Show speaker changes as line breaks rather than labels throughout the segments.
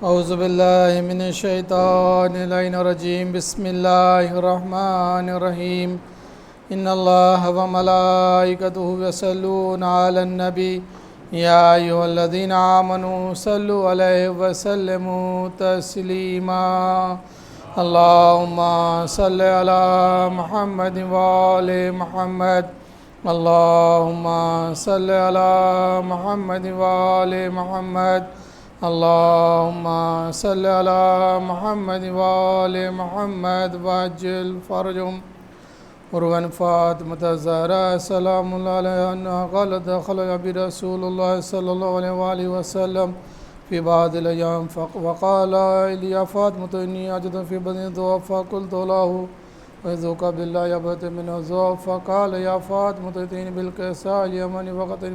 اعوذ باللہ من الشیطان اللعین الرجیم بسم اللہ الرحمن الرحیم ان اللہ وملائکتہ یصلون علی النبی یا ایھا الذین آمنوا صلوا علیہ وسلموا تسلیما اللہم صل علی محمد وآل محمد اللہم صل علی محمد وآل محمد اللہم صل علی محمد وآل محمد وعجل فرجهم عروان فاطمة الزہراء سلام اللہ علیہ انہا قالت دخل ابی رسول اللہ صلی اللہ علیہ وآلہ وسلم فی بعض الایام وقال یا فاطمة انی اجد فی بدنی ضعف فقلت له وذوق بالله یبت من الضعف فقال یا فاطمة اتینی بالکساء یمنی وقت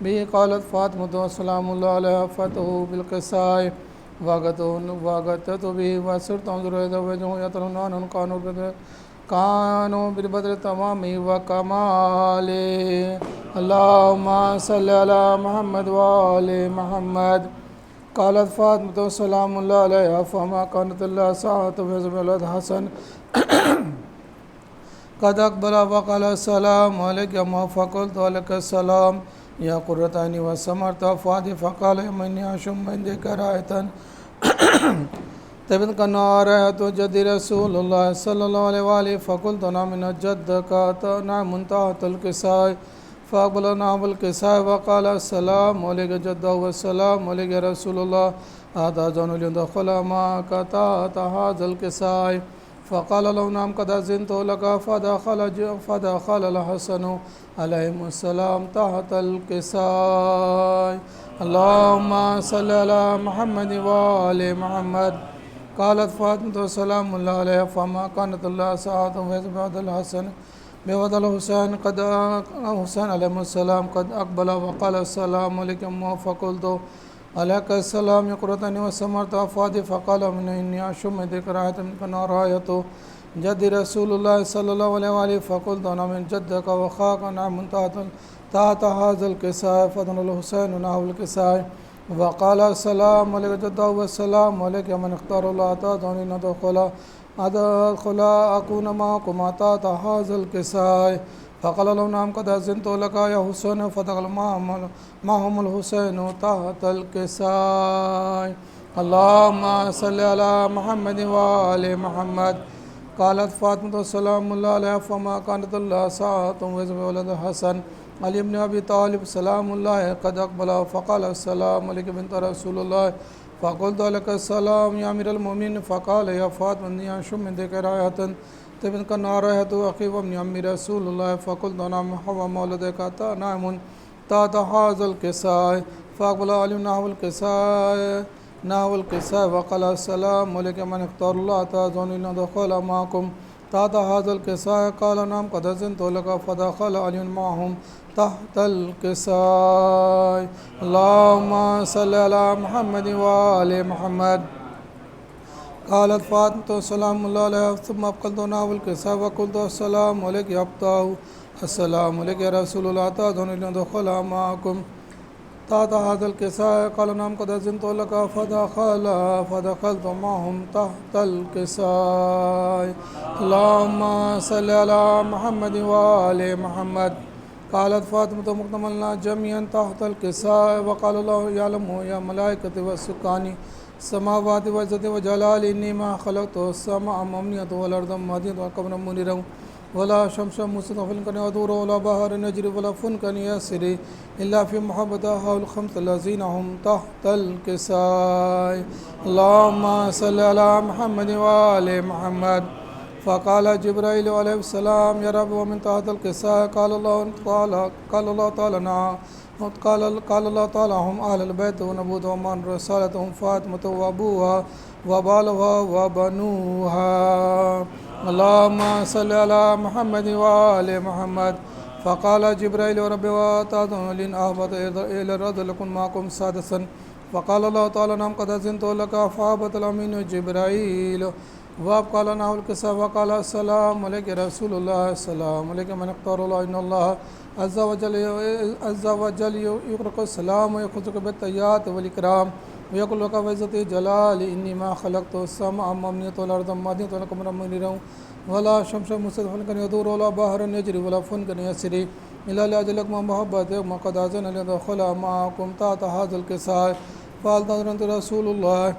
به قالت فاطمة سلام اللہ علیہ فتح بالقصاء واغتت به وصرت انظر اذا وجهه يتلونان كانوا بالبدر تمام وكمال اللهم صل على محمد وآل محمد قالت فاطمة سلام اللہ علیہ فما كانت الله ساعة ويزم ولد حسن قد اقبل وقال السلام عليك ما فقلت ولك السلام یا قرۃ عینی وثمرۃ فؤادی فقال منی اشم عندك رایۃ تبت کنا رایۃ جد رسول اللہ صلی اللہ علیہ وآلہ فقلت انا من جدك نعم تحت الكساء فاقبل نحو الكساء وقال السلام علیک جد والسلام علیک رسول اللہ هذا جن ليدخل معك تحت هذا الكساء فقال له نعم قد أذنت لك فدخل الحسن عليهم السلام تحت الكساء اللهم صل على محمد وآل محمد قالت فاطمة سلام الله عليها فما كانت الله ساعة بعد الحسن بعد الحسين قد حسين عليه السلام قد أقبل وقال السلام عليكم فقلت عليك السلام يقرتني وسمرت أفادي فقال من إني أشم ذكرات من راية جد رسول الله صلى الله عليه وآله فقلت أنا من جدك وخاك نعم تحت هذا الكساء فدن الحسين نحو الكساء وقال السلام عليك جد والسلام عليك من اختار الله تدعوني أدخل أكون معكم تحت هذا الكساء فقال له نعم قد أذنت لك يا حسين فدخل معهم الحسين تحت الكساء اللهم صل على محمد وآل محمد قالت فاطمة سلام الله عليها فما كانت الله ساعة ويزم ولد حسن علي بن أبي طالب سلام الله قد أقبل فقال السلام عليك بنت رسول الله فقلت لك السلام يا أمير المؤمنين فقال يا فاطمة إني أشم من ذكر آية تبن كنا رأيت أخي وابن عم رسول الله فقلت أنا محمد مولدك نعم تحت هذا الكساء فأقبل علي نحو الكساء وقال السلام عليك من اختار الله تدعوني ندخل معكم تحت هذا الكساء قال نعم قد أذنت لك فدخل علي معهم تحت الكساء اللهم صل على محمد وآل محمد قالت فاطمة سلام الله عليها ثم أبقلت نحو الكساء وقلت السلام عليك يا أبتاه السلام عليك يا رسول الله تدعوني لندخل معكم تحت هذا الكساء قال نعم قد أذنت لك فدخلت معهم تحت الكساء اللهم صل على محمد وآل محمد قالت فاطمة مكتملنا جميعا تحت الكساء وقال الله يعلم يا ملائكة والسكان السماوات وعزت وجلال إني ما خلقت السماء ممنية والأرض مهدية والقمر منيرا ولا شمس مستقبل كن ودور ولا بحر نجري ولا فلك يسري إلا في محبتها الخمس الذين هم تحت الكساء اللهم صل على محمد وآل محمد فقال جبرائيل عليه السلام يا رب ومن تحت الكساء قال الله تعالى نعم قال الله تعالى هم أهل البيت ونبوت ومن رسالتهم فاطمة وأبوها وبالها وبنوها اللهم صل على محمد وآل محمد فقال جبرائيل رب وتعالى لن أهبط إلى الأرض لكن معكم سادسا فقال الله تعالى نعم قد أذنت لك فأهبط الأمين جبرائيل وقال نحو الكساء وقال السلام عليك رسول الله السلام عليك من اختار الله إن الله عز وجل يقرأ السلام ويخذك بالتحيات والإكرام ويقول لك وعزة جلالي إني ما خلقت السماء مبنية والأرض مادية ولا قمر منيرا ولا شمس مستدفن كان يدور ولا بحر يجري ولا فن كان يسري إلا لأجلكم محبة وقد أذن ليدخل معكم تحت هذا الكساء فأذنت رسول الله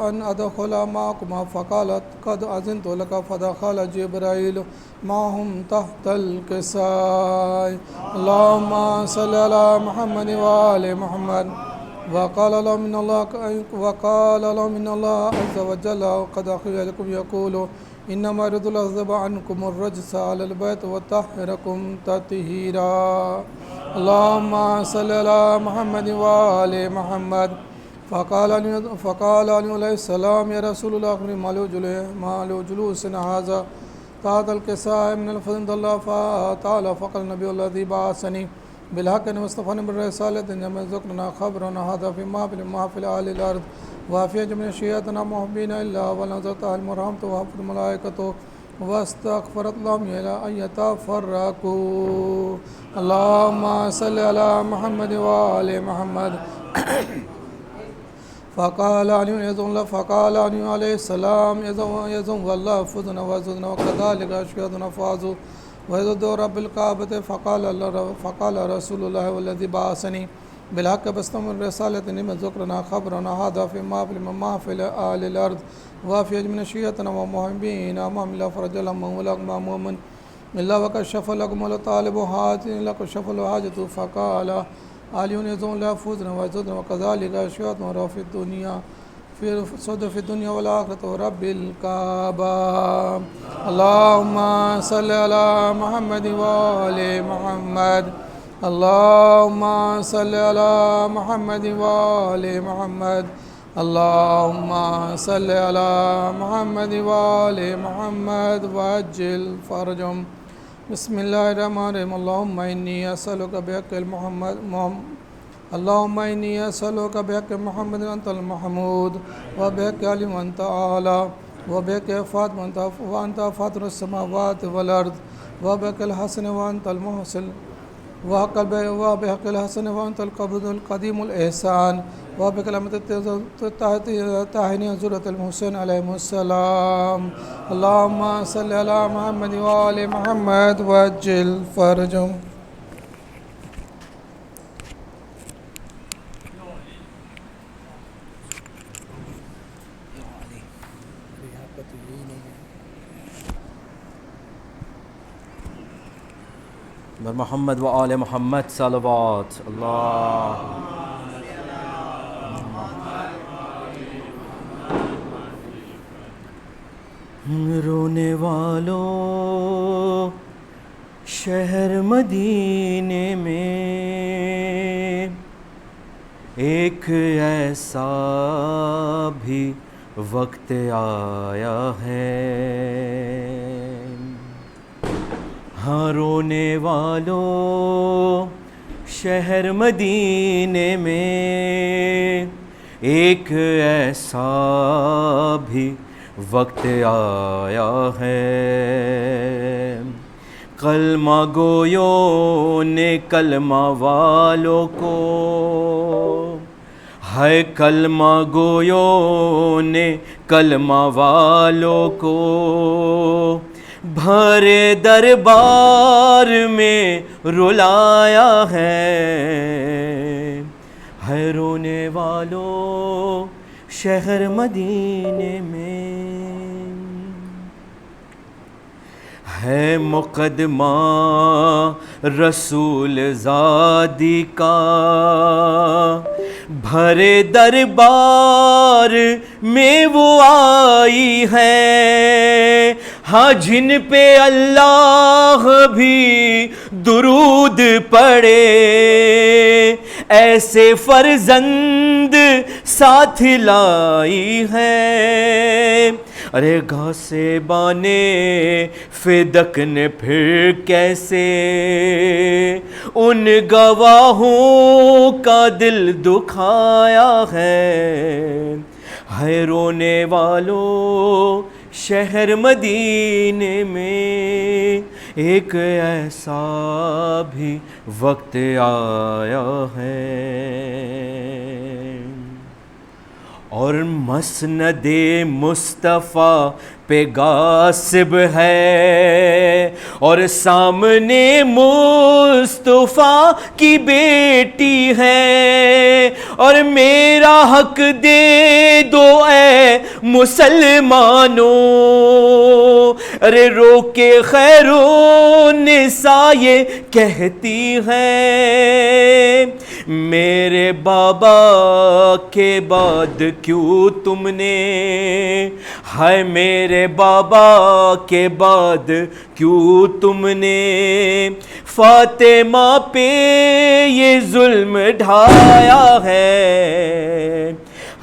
أن أدخل معكم فقالت قد أذنت لك فدخل جبرائيل معهم تحت الكساء اللهم صل على محمد وآل محمد وقال لهم إن الله عز وجل قد أخي لكم يقول إنما يريد الله يذهب عنكم الرجس على البيت ويطهركم تطهيرا اللهم صل على محمد وآل محمد فقال عليه السلام يا رسول الله أخبرني ما له جلوسنا هذا تحت الكساء من الفضل الله تعالى فقال النبي الذي بعثني بالحق مصطفى بالرسالة جمع ذكرنا خبرنا هذا في محفل أهل الأرض وفي جميع شيئتنا محبين إلا ونزلت المرحمة وحفظ الملائكة واستغفرت لهم إلى أن يتفرقوا اللهم صل على محمد وآل محمد فقال علي عليه السلام يزن والله فزنا وزدنا وكذلك أشهدنا فازوا ويزد رب الكعبة فقال رسول الله والذي بعثني بالحق بستمر رسالة من ذكرنا خبرنا هذا في محفل أهل الأرض وفي من شيئتنا ومحبين أمام الله فرج لهم ولكم مؤمن إلا وكشف لكم الطالب حاجة إلا كشف له حاجة فقال علي يزن لا فوزنا ويزدنا وكذلك أشهدنا في الدنيا في الدنيا والآخرة رب الكعبة اللهم صل على محمد وآل محمد اللهم صل على محمد وآل محمد اللهم صل على محمد وآل محمد وعجل فرجهم بسم الله الرحمن الرحيم اللهم إني أسألك بحق محمد أنت المحمود وبحق علي وأنت أعلى وبحق فاطمة وأنت فاطر السماوات والأرض وبحق الحسن وأنت المحسن وبحق الحسن وأنت القديم الإحسان وبحق لمة التاهني زرة المحسن عليهم السلام اللهم صل على محمد وآل محمد وعجل فرجهم
محمد وآل محمد صلوات اللہ رونے والوں شہر مدینے میں ایک ایسا بھی وقت آیا ہے ہاں رونے والوں شہر مدینے میں ایک ایسا بھی وقت آیا ہے کلمہ گویوں نے کلمہ والوں کو ہے کلمہ گویوں نے کلمہ والوں کو بھرے دربار میں رلایا ہے رونے والوں شہر مدینے میں ہے مقدمہ رسول زادی کا بھرے دربار میں وہ آئی ہے ہاں جن پہ اللہ بھی درود پڑے ایسے فرزند ساتھ لائی ہے ارے گھاسے بانے فدق نے پھر کیسے ان گواہوں کا دل دکھایا ہے رونے والوں شہر مدینے میں ایک ایسا بھی وقت آیا ہے اور مسند مصطفیٰ پہ غاصب ہے، اور سامنے مصطفیٰ کی بیٹی ہے، اور میرا حق دے دو اے مسلمانوں، ارے رو کے خیرالنساء یہ کہتی ہیں، میرے بابا کے بعد کیوں تم نے، ہائے میرے بابا کے بعد کیوں تم نے فاطمہ پہ یہ ظلم ڈھایا ہے،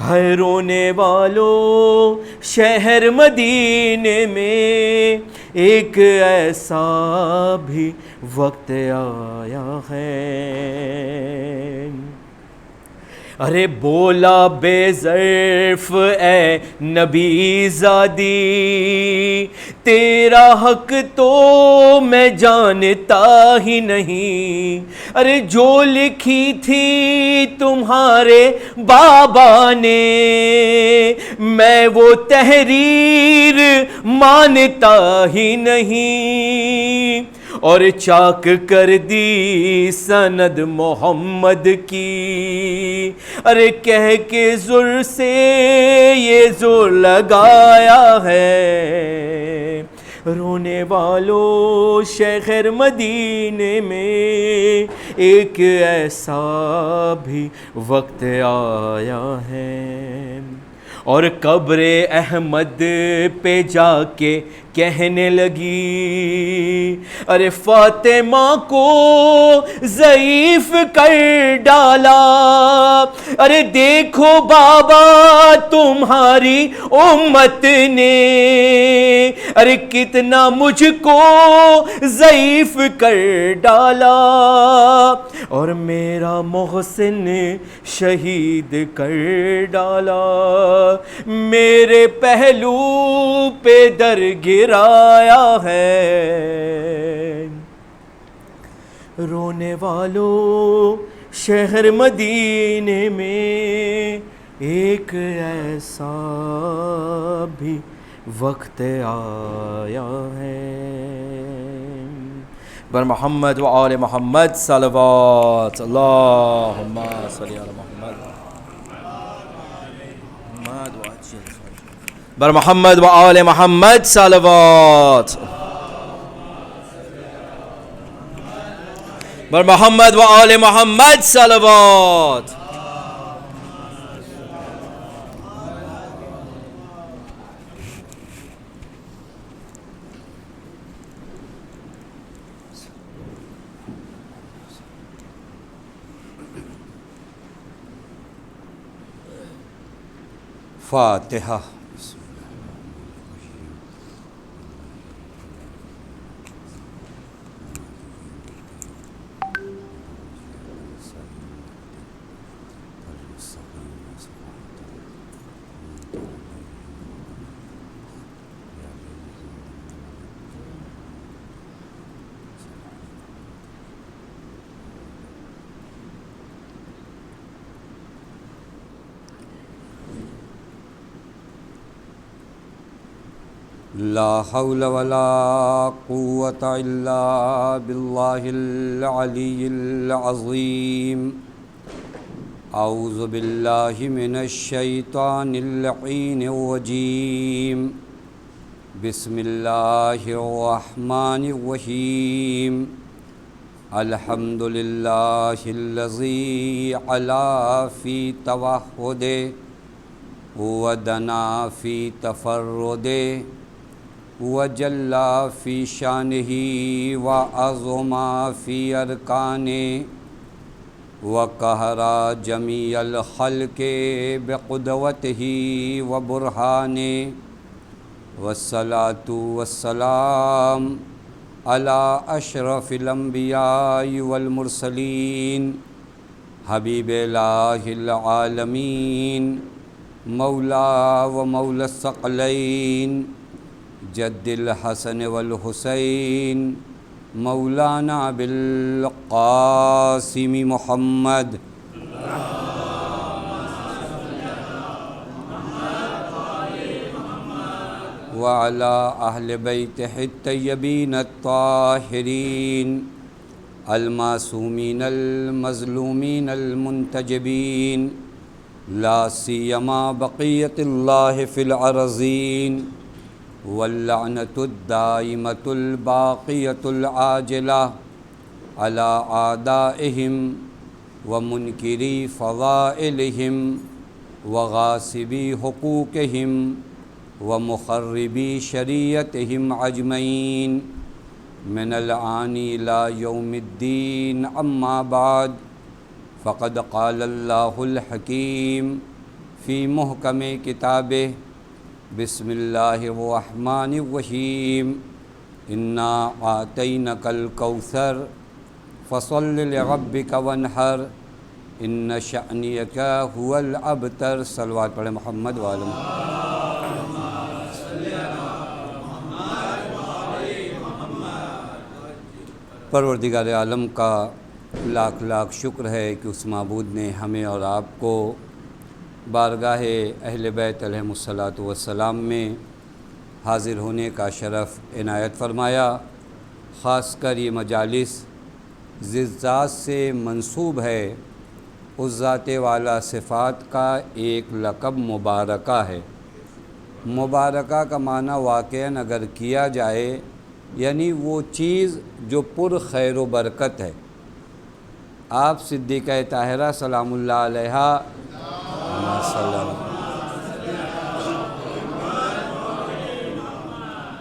ہائے رونے والوں شہر مدینے میں ایک ایسا بھی وقت آیا ہے۔ ارے بولا بے ظرف اے نبی زادی، تیرا حق تو میں جانتا ہی نہیں، ارے جو لکھی تھی تمہارے بابا نے میں وہ تحریر مانتا ہی نہیں، اور چاک کر دی سند محمد کی، ارے کہہ کے زر سے یہ زور لگایا ہے، رونے والوں شہر مدینے میں ایک ایسا بھی وقت آیا ہے۔ اور قبر احمد پہ جا کے کہنے لگی، ارے فاطمہ کو ضعیف کر ڈالا، ارے دیکھو بابا تمہاری امت نے، ارے کتنا مجھ کو ضعیف کر ڈالا، اور میرا محسن شہید کر ڈالا، میرے پہلو پہ در گرایا ہے، رونے والوں شہر مدینے میں ایک ایسا بھی وقت آیا ہے۔ بر محمد و آل محمد صلوات، اللہم صلی علی محمد بر محمد و آل محمد صلوات، بر محمد و آل محمد صلوات۔ فاتحہ۔ لا حول ولا قوة إلا بالله العلي العظيم۔ أعوذ بالله من الشيطان اللعين الرجيم، بسم الله الرحمن الرحيم۔ الحمد لله الذي علا في توحده ودنا في تفرده، وجلا فی شانہ وعظما فی ارکانہ، وقہرا جمیع الخلق بقدوتہ وبرہانہ، والصلاة والسلام علی اشرف الانبیاء والمرسلین، حبیب الہ العالمین، مولا و مولا الثقلین، جد الحسن والحسین، مولانا بالقاسم محمد،
وعلى أهل بيته الطيبين الطاهرين المعصومين المظلومين المنتجبين لا سيما بقية الله في الأرضين واللعنة الدائمة الباقية العاجلة على أعدائهم ومنكري فضائلهم وغاصبي حقوقهم ومخربي شريعتهم أجمعين من الآن إلى يوم الدين. أما بعد فقد قال الله الحكيم في محكم كتابه بسم الله الرحمن الرحيم إنا أعطيناك الكوثر فصل لربك وانحر إن شأنك هو الأبتر. صلوات پڑھیں محمد وآل محمد. پروردگار عالم کا لاکھ لاکھ شکر ہے کہ اس معبود نے ہمیں اور آپ کو بارگاہ اہل بیت علیہم الصلاۃ والسلام میں حاضر ہونے کا شرف عنایت فرمایا. خاص کر یہ مجالس جس ذات سے منسوب ہے اس ذات والا صفات کا ایک لقب مبارکہ ہے. مبارکہ کا معنی واقعاً اگر کیا جائے یعنی وہ چیز جو پر خیر و برکت ہے. آپ صدیقہ طاہرہ سلام اللہ علیہا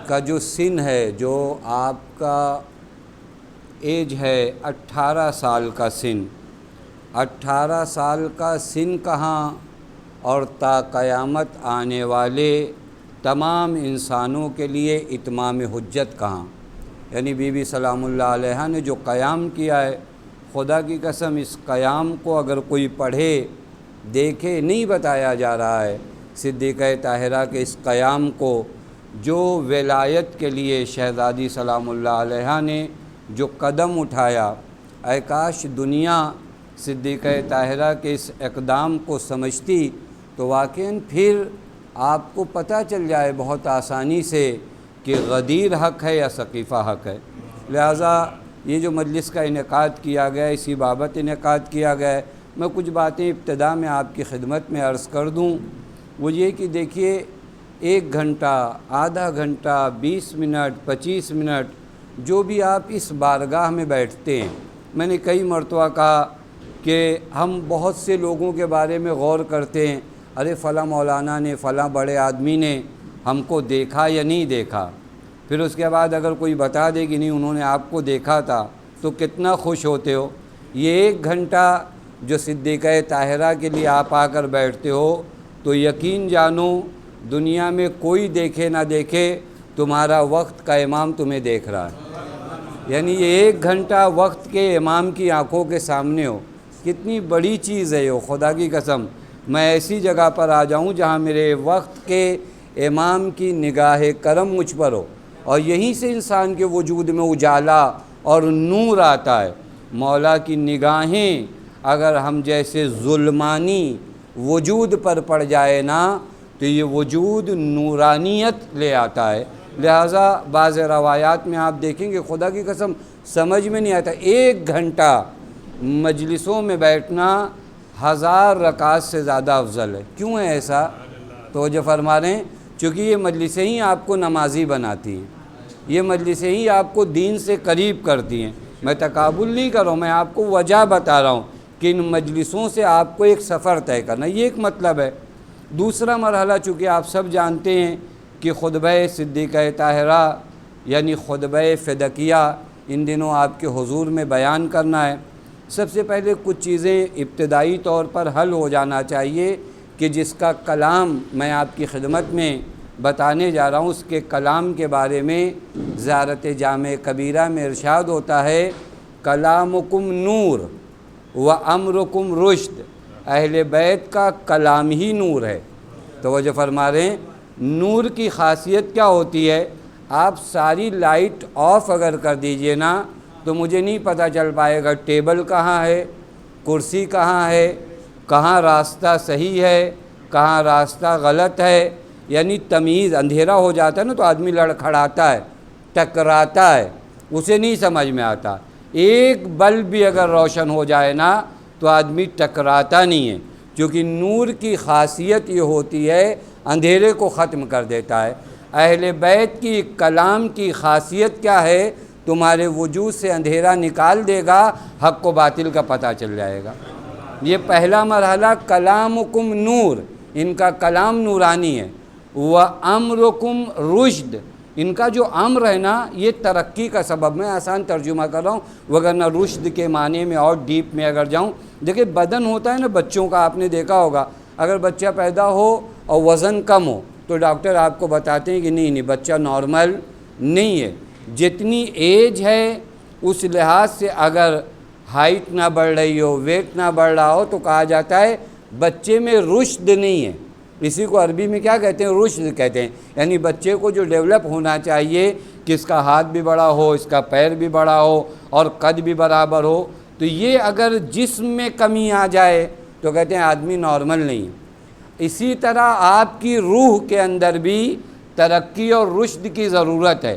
کا جو سن ہے، جو آپ کا ایج ہے 18 سال کا سن، 18 سال کا سن کہاں اور تا قیامت آنے والے تمام انسانوں کے لیے اتمام حجت کہاں. یعنی بی بی سلام اللہ علیہا نے جو قیام کیا ہے، خدا کی قسم اس قیام کو اگر کوئی پڑھے دیکھے نہیں بتایا جا رہا ہے. صدیقہ طاہرہ کے اس قیام کو جو ولایت کے لیے شہزادی سلام اللہ علیہا نے جو قدم اٹھایا، اے کاش دنیا صدیقہ طاہرہ کے اس اقدام کو سمجھتی تو واقعاً پھر آپ کو پتہ چل جائے بہت آسانی سے کہ غدیر حق ہے یا ثقیفہ حق ہے. لہٰذا یہ جو مجلس کا انعقاد کیا گیا، اسی بابت انعقاد کیا گیا ہے. میں کچھ باتیں ابتدا میں آپ کی خدمت میں عرض کر دوں. وہ یہ کہ دیکھیے 1 گھنٹہ، آدھا گھنٹہ، 20 منٹ، 25 منٹ جو بھی آپ اس بارگاہ میں بیٹھتے ہیں، میں نے کئی مرتبہ کہا کہ ہم بہت سے لوگوں کے بارے میں غور کرتے ہیں، ارے فلاں مولانا نے، فلاں بڑے آدمی نے ہم کو دیکھا یا نہیں دیکھا. پھر اس کے بعد اگر کوئی بتا دے کہ نہیں انہوں نے آپ کو دیکھا تھا تو کتنا خوش ہوتے ہو. یہ 1 گھنٹہ جو صدیقہ طاہرہ کے لیے آپ آ کر بیٹھتے ہو تو یقین جانو دنیا میں کوئی دیکھے نہ دیکھے تمہارا وقت کا امام تمہیں دیکھ رہا ہے. یعنی یہ 1 گھنٹہ وقت کے امام کی آنکھوں کے سامنے ہو، کتنی بڑی چیز ہے یہ. خدا کی قسم میں ایسی جگہ پر آ جاؤں جہاں میرے وقت کے امام کی نگاہ کرم مجھ پر ہو، اور یہیں سے انسان کے وجود میں اجالا اور نور آتا ہے. مولا کی نگاہیں اگر ہم جیسے ظلمانی وجود پر پڑ جائے نا تو یہ وجود نورانیت لے آتا ہے. لہٰذا بعض روایات میں آپ دیکھیں گے خدا کی قسم سمجھ میں نہیں آتا. 1 گھنٹہ مجلسوں میں بیٹھنا 1000 رکعت سے زیادہ افضل ہے. کیوں ہے ایسا؟ توجہ فرما رہے ہیں، چونکہ یہ مجلسیں ہی آپ کو نمازی بناتی ہیں، یہ مجلسیں ہی آپ کو دین سے قریب کرتی ہیں. میں تقابل نہیں کر رہا ہوں، میں آپ کو وجہ بتا رہا ہوں کہ ان مجلسوں سے آپ کو ایک سفر طے کرنا، یہ ایک مطلب ہے. دوسرا مرحلہ چونکہ آپ سب جانتے ہیں کہ خطبہ صدیقہ طاہرہ یعنی خطبہ فدقیہ ان دنوں آپ کے حضور میں بیان کرنا ہے. سب سے پہلے کچھ چیزیں ابتدائی طور پر حل ہو جانا چاہیے کہ جس کا کلام میں آپ کی خدمت میں بتانے جا رہا ہوں. اس کے کلام کے بارے میں زیارت جامع کبیرہ میں ارشاد ہوتا ہے، کلامکم نور و امرکم رشد. اہل بیت کا کلام ہی نور ہے. توجہ فرما رہے ہیں. نور کی خاصیت کیا ہوتی ہے؟ آپ ساری لائٹ آف اگر کر دیجئے نا تو مجھے نہیں پتہ چل پائے گا ٹیبل کہاں ہے، کرسی کہاں ہے، کہاں راستہ صحیح ہے، کہاں راستہ غلط ہے. یعنی تمیز، اندھیرا ہو جاتا ہے نا تو آدمی لڑکھڑاتا ہے، ٹکراتا ہے، اسے نہیں سمجھ میں آتا۔ ایک بلب بھی اگر روشن ہو جائے نا تو آدمی ٹکراتا نہیں ہے، کیونکہ نور کی خاصیت یہ ہوتی ہے اندھیرے کو ختم کر دیتا ہے۔ اہل بیت کی کلام کی خاصیت کیا ہے؟ تمہارے وجود سے اندھیرا نکال دے گا، حق و باطل کا پتہ چل جائے گا۔ یہ پہلا مرحلہ کلامکم نور، ان کا کلام نورانی ہے۔ وَأَمْرُكُمْ رُشْد، ان کا جو امر ہے نا یہ ترقی کا سبب۔ میں آسان ترجمہ کر رہا ہوں، وگرنہ رشد کے معنی میں اور ڈیپ میں اگر جاؤں، دیکھیں بدن ہوتا ہے نا بچوں کا، آپ نے دیکھا ہوگا اگر بچہ پیدا ہو اور وزن کم ہو تو ڈاکٹر آپ کو بتاتے ہیں کہ نہیں بچہ نارمل نہیں ہے۔ جتنی ایج ہے اس لحاظ سے اگر ہائٹ نہ بڑھ رہی ہو، ویٹ نہ بڑھ رہا ہو تو کہا جاتا ہے بچے میں رشد نہیں ہے۔ اسی کو عربی میں کیا کہتے ہیں؟ رشد کہتے ہیں۔ یعنی بچے کو جو ڈیولپ ہونا چاہیے کہ اس کا ہاتھ بھی بڑا ہو، اس کا پیر بھی بڑا ہو اور قد بھی برابر ہو، تو یہ اگر جسم میں کمی آ جائے تو کہتے ہیں آدمی نارمل نہیں ہے۔ اسی طرح آپ کی روح کے اندر بھی ترقی اور رشد کی ضرورت ہے۔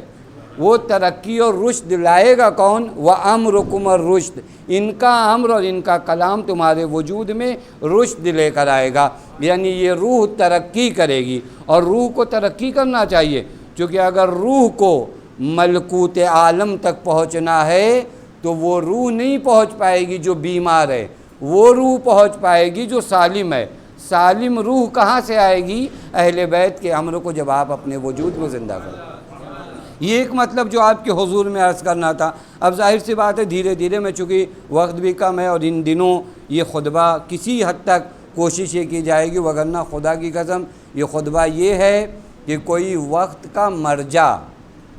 وہ ترقی اور رشد لائے گا کون؟ وَأَمْرُكُمْ الرُّشْد، ان کا امر اور ان کا کلام تمہارے وجود میں رشد لے کر آئے گا، یعنی یہ روح ترقی کرے گی۔ اور روح کو ترقی کرنا چاہیے، کیونکہ اگر روح کو ملکوت عالم تک پہنچنا ہے تو وہ روح نہیں پہنچ پائے گی جو بیمار ہے، وہ روح پہنچ پائے گی جو سالم ہے۔ سالم روح کہاں سے آئے گی؟ اہل بیت کے امر کو جب آپ اپنے وجود میں زندہ کریں۔ یہ ایک مطلب جو آپ کے حضور میں عرض کرنا تھا۔ اب ظاہر سی بات ہے دھیرے دھیرے میں، چونکہ وقت بھی کم ہے اور ان دنوں یہ خطبہ کسی حد تک کوشش یہ کی جائے گی، وگرنہ خدا کی قسم یہ خطبہ یہ ہے کہ کوئی وقت کا مرجع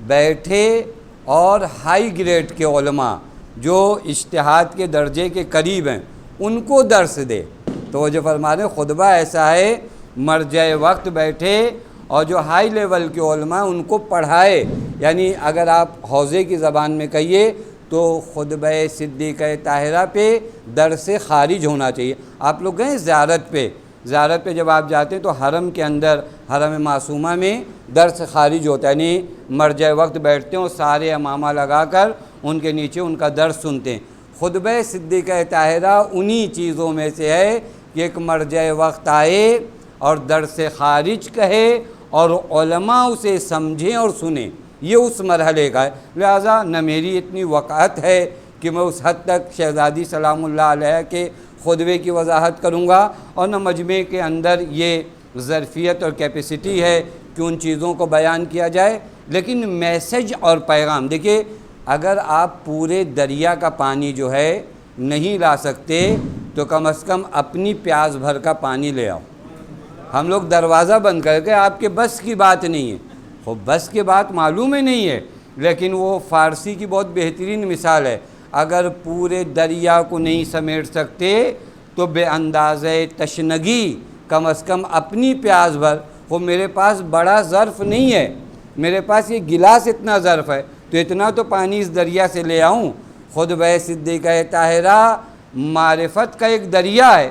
بیٹھے اور ہائی گریڈ کے علماء جو اجتہاد کے درجے کے قریب ہیں ان کو درس دے۔ تو وہ جو فرما رہے ہیں خطبہ ایسا ہے، مرجع وقت بیٹھے اور جو ہائی لیول کے علماء ان کو پڑھائے۔ یعنی اگر آپ حوزے کی زبان میں کہیے تو خطبہ صدیقہ طاہرہ پہ در سے خارج ہونا چاہیے۔ آپ لوگ گئے زیارت پہ جب آپ جاتے ہیں تو حرم کے اندر، حرم معصومہ میں در سے خارج ہوتا ہے، یعنی مرجع وقت بیٹھتے ہیں اور سارے امامہ لگا کر ان کے نیچے ان کا درس سنتے ہیں۔ خطبہ صدیقہ طاہرہ انہی چیزوں میں سے ہے کہ ایک مرجع وقت آئے اور در سے خارج کہے اور علماء اسے سمجھیں اور سنیں، یہ اس مرحلے کا ہے۔ لہٰذا نہ میری اتنی وقعت ہے کہ میں اس حد تک شہزادی سلام اللہ علیہ کے خطبے کی وضاحت کروں گا، اور نہ مجمع کے اندر یہ ظرفیت اور کیپیسٹی ہے کہ ان چیزوں کو بیان کیا جائے۔ لیکن میسج اور پیغام دیکھیے، اگر آپ پورے دریا کا پانی جو ہے نہیں لا سکتے تو کم از کم اپنی پیاس بھر کا پانی لے آؤ۔ ہم لوگ دروازہ بند کر کے آپ کے بس کی بات نہیں ہے، وہ بس کی بات معلوم ہی نہیں ہے، لیکن وہ فارسی کی بہت بہترین مثال ہے۔ اگر پورے دریا کو نہیں سمیٹ سکتے تو بے اندازہ تشنگی کم از کم اپنی پیاس بھر۔ وہ میرے پاس بڑا ظرف نہیں ہے، میرے پاس یہ گلاس اتنا ظرف ہے تو اتنا تو پانی اس دریا سے لے آؤں۔ خطبہ صدیقہ طاہرہ معرفت کا ایک دریا ہے،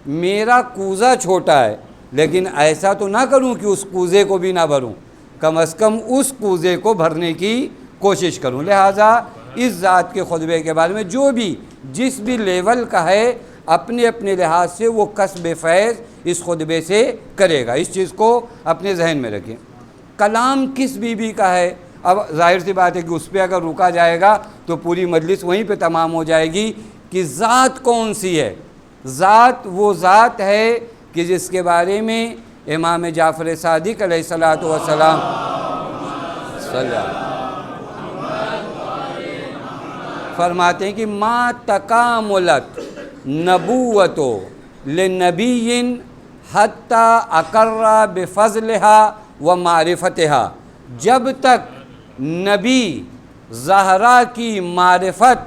میرا کوزہ چھوٹا ہے، لیکن ایسا تو نہ کروں کہ اس کوزے کو بھی نہ بھروں، کم از کم اس کوزے کو بھرنے کی کوشش کروں۔ لہٰذا اس ذات کے خطبے کے بارے میں جو بھی جس بھی لیول کا ہے اپنے اپنے لحاظ سے وہ کسب فیض اس خطبے سے کرے گا، اس چیز کو اپنے ذہن میں رکھیں۔ کلام کس بی کا ہے؟ اب ظاہر سی بات ہے کہ اس پہ اگر رکا جائے گا تو پوری مجلس وہیں پہ تمام ہو جائے گی کہ ذات کون سی ہے۔ ذات وہ ذات ہے کہ جس کے بارے میں امام جعفر صادق علیہ الصلوۃ والسلام فرماتے ہیں کہ ما تکاملت نبوت لنبی حتی اقر بفضلها ومعرفتها، جب تک نبی زہرا کی معرفت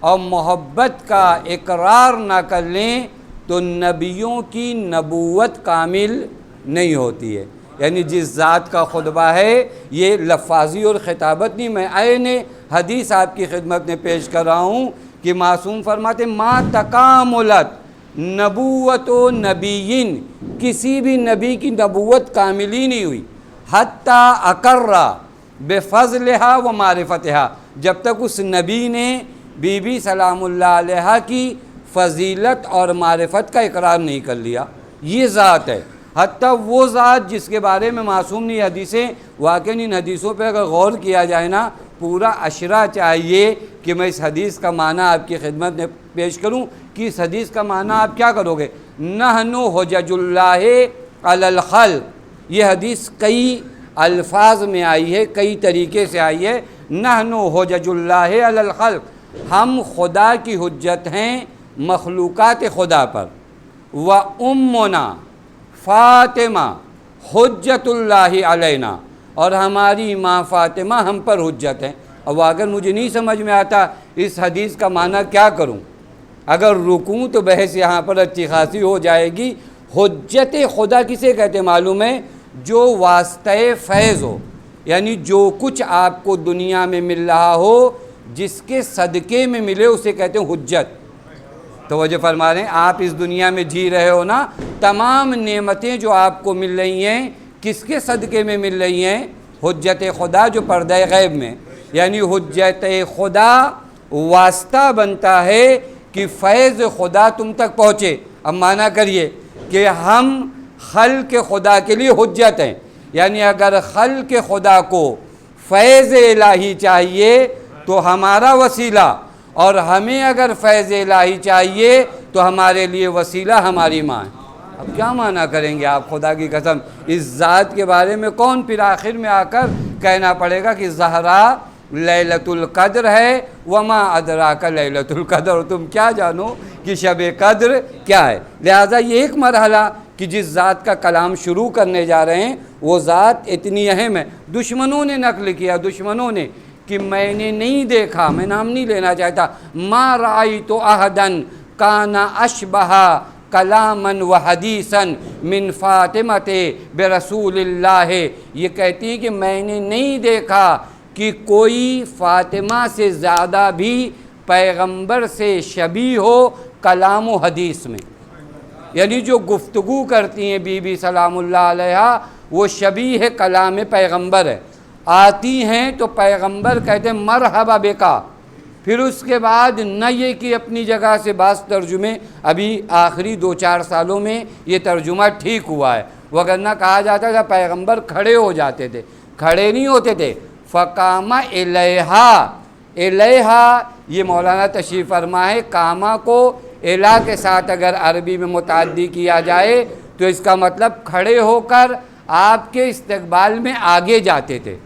اور محبت کا اقرار نہ کر لیں تو نبیوں کی نبوت کامل نہیں ہوتی ہے۔ یعنی جس ذات کا خطبہ ہے یہ لفاظی اور خطابت نہیں، میں عین حدیث آپ کی خدمت میں پیش کر رہا ہوں کہ معصوم فرماتے ما تکاملت نبوت و نبیین، کسی بھی نبی کی نبوت کامل ہی نہیں ہوئی، حتیٰ اقرّا بفضلہا و معرفتہا، جب تک اس نبی نے بی بی سلام اللہ علیہا کی فضیلت اور معرفت کا اقرار نہیں کر لیا۔ یہ ذات ہے، حتیٰ وہ ذات جس کے بارے میں معصوم نہیں حدیثیں، واقعی ان حدیثوں پہ اگر غور کیا جائے نا پورا عشرہ چاہیے کہ میں اس حدیث کا معنی آپ کی خدمت میں پیش کروں کہ اس حدیث کا معنی آپ کیا کرو گے۔ نحن حجج اللہ علی الخلق، یہ حدیث کئی الفاظ میں آئی ہے، کئی طریقے سے آئی ہے۔ نحن حجج اللہ علی الخلق، ہم خدا کی حجت ہیں مخلوقات خدا پر۔ و امنا فاطمہ حجت اللہ علینا، اور ہماری ماں فاطمہ ہم پر حجت ہیں۔ اب اگر مجھے نہیں سمجھ میں آتا اس حدیث کا معنی کیا کروں، اگر رکوں تو بحث یہاں پر اچھی خاصی ہو جائے گی۔ حجت خدا کسے کہتے معلوم ہے؟ جو واسطہ فیض ہو، یعنی جو کچھ آپ کو دنیا میں مل رہا ہو جس کے صدقے میں ملے اسے کہتے ہیں حجت۔ توجہ فرما رہے ہیں، آپ اس دنیا میں جی رہے ہو نا، تمام نعمتیں جو آپ کو مل رہی ہیں کس کے صدقے میں مل رہی ہیں؟ حجت خدا جو پردہ غیب میں، یعنی حجت خدا واسطہ بنتا ہے کہ فیض خدا تم تک پہنچے۔ اب معنی کریے کہ ہم خلق خدا کے لیے حجت ہیں، یعنی اگر خلق خدا کو فیض الہی چاہیے تو ہمارا وسیلہ، اور ہمیں اگر فیض الہی چاہیے تو ہمارے لیے وسیلہ ہماری ماں ہے۔ اب کیا معنی کریں گے آپ؟ خدا کی قسم اس ذات کے بارے میں کون پھر آخر میں آ کر کہنا پڑے گا کہ زہرا لیلۃ القدر ہے، وما ادراک لیلۃ القدر، تم کیا جانو کہ شب قدر کیا ہے۔ لہٰذا یہ ایک مرحلہ کہ جس ذات کا کلام شروع کرنے جا رہے ہیں وہ ذات اتنی اہم ہے۔ دشمنوں نے نقل کیا، دشمنوں نے، کہ میں نے نہیں دیکھا، میں نام نہیں لینا چاہتا، ما رأیت احدا کان اشبہ کلاما و حدیثا من فاطمہ برسول اللہ، یہ کہتی ہیں کہ میں نے نہیں دیکھا کہ کوئی فاطمہ سے زیادہ بھی پیغمبر سے شبیہ ہو کلام و حدیث میں، یعنی جو گفتگو کرتی ہیں بی بی سلام اللہ علیہا وہ شبیہ کلام پیغمبر ہے۔ آتی ہیں تو پیغمبر کہتے ہیں مرحبا بکا، پھر اس کے بعد نہ یہ کہ اپنی جگہ سے بعض ترجمے ابھی آخری 2-4 سالوں میں یہ ترجمہ ٹھیک ہوا ہے، وگرنہ کہا جاتا تھا پیغمبر کھڑے ہو جاتے تھے، کھڑے نہیں ہوتے تھے۔ فقامہ الیہا، الیہا یہ مولانا تشریف فرما ہے، کامہ کو الہ کے ساتھ اگر عربی میں متعدی کیا جائے تو اس کا مطلب کھڑے ہو کر آپ کے استقبال میں آگے جاتے تھے۔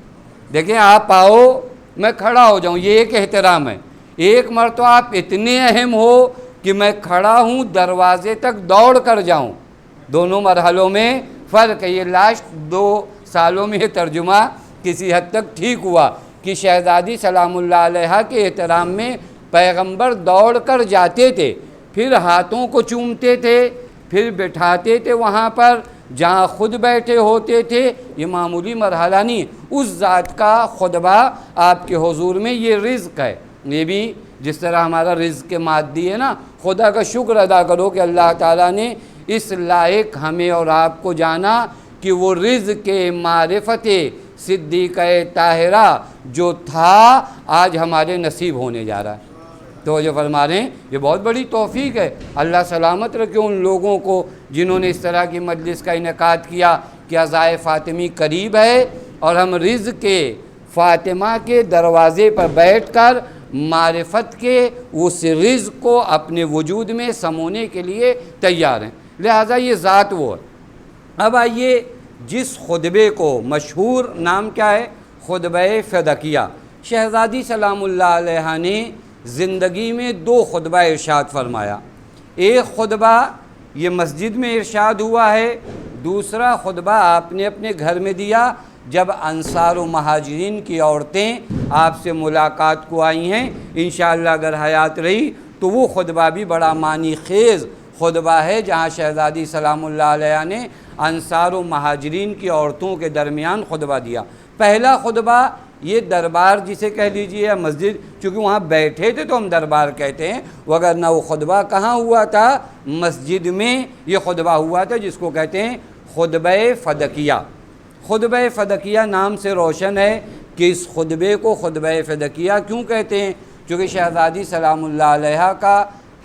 دیکھیں آپ آؤ میں کھڑا ہو جاؤں، یہ ایک احترام ہے۔ ایک مرتبہ آپ اتنے اہم ہو کہ میں کھڑا ہوں دروازے تک دوڑ کر جاؤں، دونوں مرحلوں میں فرق ہے۔ یہ لاسٹ 2 سالوں میں یہ ترجمہ کسی حد تک ٹھیک ہوا کہ شہزادی سلام اللہ علیہا کے احترام میں پیغمبر دوڑ کر جاتے تھے، پھر ہاتھوں کو چومتے تھے، پھر بٹھاتے تھے وہاں پر جہاں خود بیٹھے ہوتے تھے۔ یہ معمولی مرحلہ نہیں، اس ذات کا خطبہ آپ کے حضور میں یہ رزق ہے۔ یہ بھی جس طرح ہمارا رزق مادی ہے نا، خدا کا شکر ادا کرو کہ اللہ تعالیٰ نے اس لائق ہمیں اور آپ کو جانا کہ وہ رزق معرفت صدیقہ طاہرہ جو تھا آج ہمارے نصیب ہونے جا رہا ہے۔ تو جو فرما رہے ہیں یہ بہت بڑی توفیق ہے۔ اللہ سلامت رکھے ان لوگوں کو جنہوں نے اس طرح کی مجلس کا انعقاد کیا کہ عزائے فاطمی قریب ہے اور ہم رزق فاطمہ کے دروازے پر بیٹھ کر معرفت کے اس رزق کو اپنے وجود میں سمونے کے لیے تیار ہیں۔ لہٰذا یہ ذات وہ ہے۔ اب آئیے جس خطبے کو مشہور نام کیا ہے؟ خطبہ فدقیہ۔ شہزادی سلام اللہ علیہ نے زندگی میں 2 خطبہ ارشاد فرمایا۔ ایک خطبہ یہ مسجد میں ارشاد ہوا ہے، دوسرا خطبہ آپ نے اپنے گھر میں دیا جب انصار و مہاجرین کی عورتیں آپ سے ملاقات کو آئی ہیں۔ انشاءاللہ اگر حیات رہی تو وہ خطبہ بھی بڑا معنی خیز خطبہ ہے جہاں شہزادی سلام اللہ علیہ نے انصار و مہاجرین کی عورتوں کے درمیان خطبہ دیا۔ پہلا خطبہ یہ دربار جسے کہہ لیجیے یا مسجد، چونکہ وہاں بیٹھے تھے تو ہم دربار کہتے ہیں، وگرنہ وہ خطبہ کہاں ہوا تھا؟ مسجد میں یہ خطبہ ہوا تھا، جس کو کہتے ہیں خطبہ فدکیہ۔ خطبہ فدکیہ نام سے روشن ہے کہ اس خطبے کو خطبہ فدکیہ کیوں کہتے ہیں؟ چونکہ شہزادی سلام اللہ علیہ کا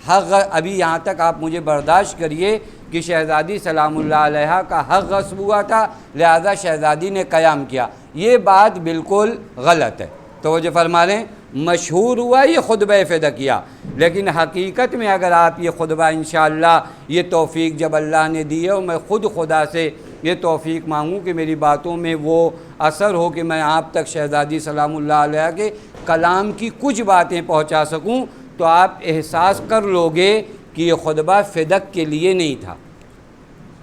حق، ابھی یہاں تک آپ مجھے برداشت کریے کہ شہزادی سلام اللہ علیہ کا حق غصب ہوا تھا، لہذا شہزادی نے قیام کیا، یہ بات بالکل غلط ہے۔ توجہ فرما لیں، مشہور ہوا یہ خطبہ فدکیہ، لیکن حقیقت میں اگر آپ یہ خطبہ انشاءاللہ، یہ توفیق جب اللہ نے دی ہے، اور میں خود خدا سے یہ توفیق مانگوں کہ میری باتوں میں وہ اثر ہو کہ میں آپ تک شہزادی سلام اللہ علیہ کے کلام کی کچھ باتیں پہنچا سکوں، تو آپ احساس کر لو گے کہ یہ خطبہ فدق کے لیے نہیں تھا،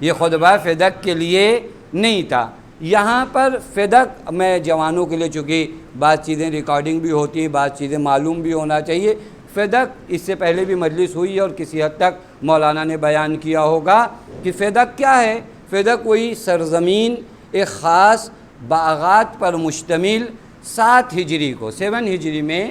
یہ خطبہ فدق کے لیے نہیں تھا۔ یہاں پر فدق، میں جوانوں کے لیے، چونکہ بعض چیزیں ریکارڈنگ بھی ہوتی ہیں، بعض چیزیں معلوم بھی ہونا چاہیے، فدق اس سے پہلے بھی مجلس ہوئی اور کسی حد تک مولانا نے بیان کیا ہوگا کہ فدق کیا ہے۔ فدق وہی سرزمین، ایک خاص باغات پر مشتمل 7 ہجری کو، 7 ہجری میں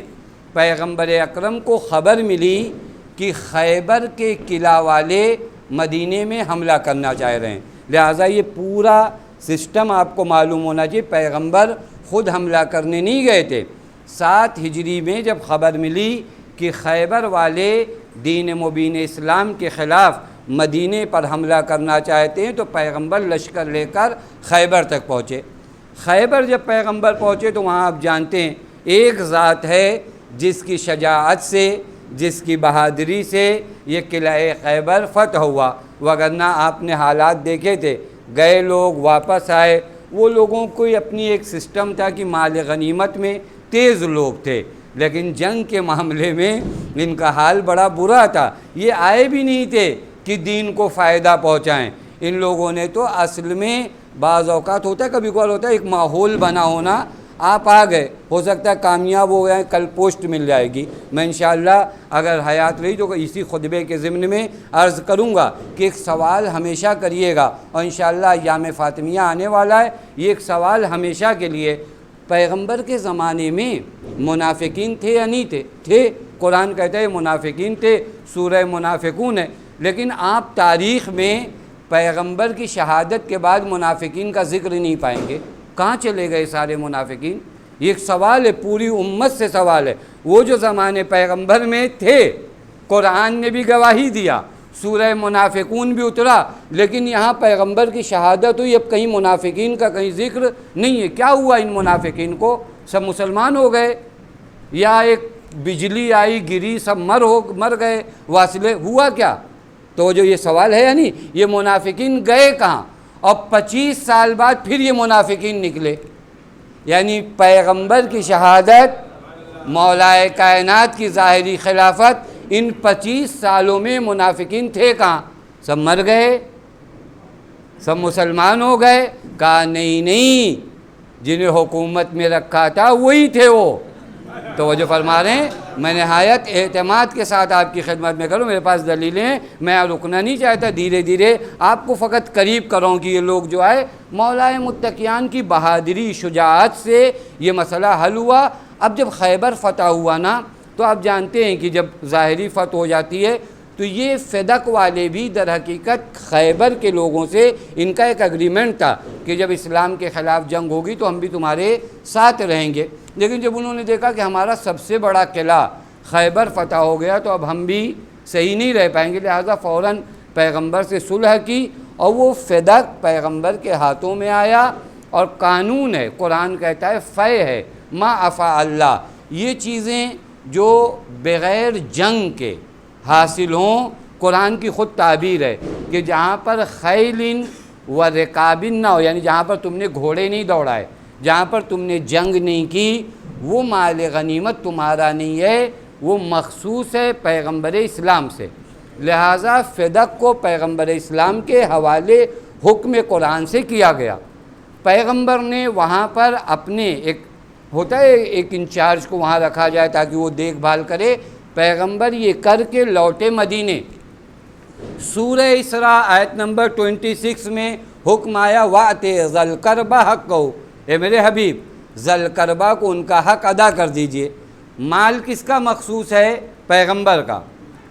پیغمبر اکرم کو خبر ملی کہ خیبر کے قلعہ والے مدینے میں حملہ کرنا چاہ رہے ہیں، لہٰذا یہ پورا سسٹم آپ کو معلوم ہونا چاہیے۔ پیغمبر خود حملہ کرنے نہیں گئے تھے، 7 ہجری میں جب خبر ملی کہ خیبر والے دین مبین اسلام کے خلاف مدینے پر حملہ کرنا چاہتے ہیں، تو پیغمبر لشکر لے کر خیبر تک پہنچے۔ خیبر جب پیغمبر پہنچے تو وہاں آپ جانتے ہیں ایک ذات ہے جس کی شجاعت سے، جس کی بہادری سے یہ قلعہ خیبر فتح ہوا، وگرنہ آپ نے حالات دیکھے تھے، گئے لوگ واپس آئے، وہ لوگوں کو اپنی ایک سسٹم تھا کہ مال غنیمت میں تیز لوگ تھے، لیکن جنگ کے معاملے میں ان کا حال بڑا برا تھا۔ یہ آئے بھی نہیں تھے کہ دین کو فائدہ پہنچائیں، ان لوگوں نے تو اصل میں بعض اوقات ہوتا ہے، کبھی کبھار ہوتا ہے ایک ماحول بنا ہونا، آپ آ گئے، ہو سکتا ہے کامیاب ہو گئے، کل پوسٹ مل جائے گی۔ میں انشاءاللہ اگر حیات رہی تو اسی خطبے کے ضمن میں عرض کروں گا کہ ایک سوال ہمیشہ کریے گا، اور انشاءاللہ ایام فاطمیہ آنے والا ہے، یہ ایک سوال ہمیشہ کے لیے، پیغمبر کے زمانے میں منافقین تھے یا نہیں تھے؟ تھے، قرآن کہتا ہے منافقین تھے، سورہ منافقون ہے، لیکن آپ تاریخ میں پیغمبر کی شہادت کے بعد منافقین کا ذکر نہیں پائیں گے۔ کہاں چلے گئے سارے منافقین؟ یہ ایک سوال ہے، پوری امت سے سوال ہے۔ وہ جو زمانے پیغمبر میں تھے، قرآن نے بھی گواہی دیا، سورہ منافقون بھی اترا، لیکن یہاں پیغمبر کی شہادت ہوئی، اب کہیں منافقین کا کہیں ذکر نہیں ہے۔ کیا ہوا ان منافقین کو؟ سب مسلمان ہو گئے یا ایک بجلی آئی گری سب مر گئے؟ واصلے ہوا کیا؟ تو جو یہ سوال ہے یا نہیں، یہ منافقین گئے کہاں؟ اور 25 سال بعد پھر یہ منافقین نکلے، یعنی پیغمبر کی شہادت، مولا کائنات کی ظاہری خلافت، ان 25 سالوں میں منافقین تھے کہاں؟ سب مر گئے، سب مسلمان ہو گئے؟ کہا نہیں، جنہیں حکومت میں رکھا تھا وہی تھے وہ۔ توجہ فرما رہے ہیں، میں نہایت اعتماد کے ساتھ آپ کی خدمت میں کروں، میرے پاس دلیلیں ہیں، میں رکنا نہیں چاہتا، دھیرے دھیرے آپ کو فقط قریب کروں کہ یہ لوگ جو ہے مولا متقیان کی بہادری، شجاعت سے یہ مسئلہ حل ہوا۔ اب جب خیبر فتح ہوا نا، تو آپ جانتے ہیں کہ جب ظاہری فتح ہو جاتی ہے تو یہ فدق والے بھی در حقیقت خیبر کے لوگوں سے ان کا ایک اگریمنٹ تھا کہ جب اسلام کے خلاف جنگ ہوگی تو ہم بھی تمہارے ساتھ رہیں گے، لیکن جب انہوں نے دیکھا کہ ہمارا سب سے بڑا قلعہ خیبر فتح ہو گیا تو اب ہم بھی صحیح نہیں رہ پائیں گے، لہٰذا فوراً پیغمبر سے صلح کی، اور وہ فدق پیغمبر کے ہاتھوں میں آیا۔ اور قانون ہے، قرآن کہتا ہے فے ہے، ما افا اللہ، یہ چیزیں جو بغیر جنگ کے حاصل ہوں، قرآن کی خود تعبیر ہے کہ جہاں پر خیل و رکابن نہ ہو، یعنی جہاں پر تم نے گھوڑے نہیں دوڑائے، جہاں پر تم نے جنگ نہیں کی، وہ مال غنیمت تمہارا نہیں ہے، وہ مخصوص ہے پیغمبر اسلام سے۔ لہٰذا فدق کو پیغمبر اسلام کے حوالے حکم قرآن سے کیا گیا۔ پیغمبر نے وہاں پر اپنے ایک ہوتا ہے ایک انچارج کو وہاں رکھا جائے تاکہ وہ دیکھ بھال کرے، پیغمبر یہ کر کے لوٹے مدینے۔ سورہ اسراء آیت نمبر 26 میں حکم آیا وَأْتِ ذَا الْقَرْبَ حَقَّهُ، اے میرے حبیب ذل قربہ کو ان کا حق ادا کر دیجئے۔ مال کس کا مخصوص ہے؟ پیغمبر کا۔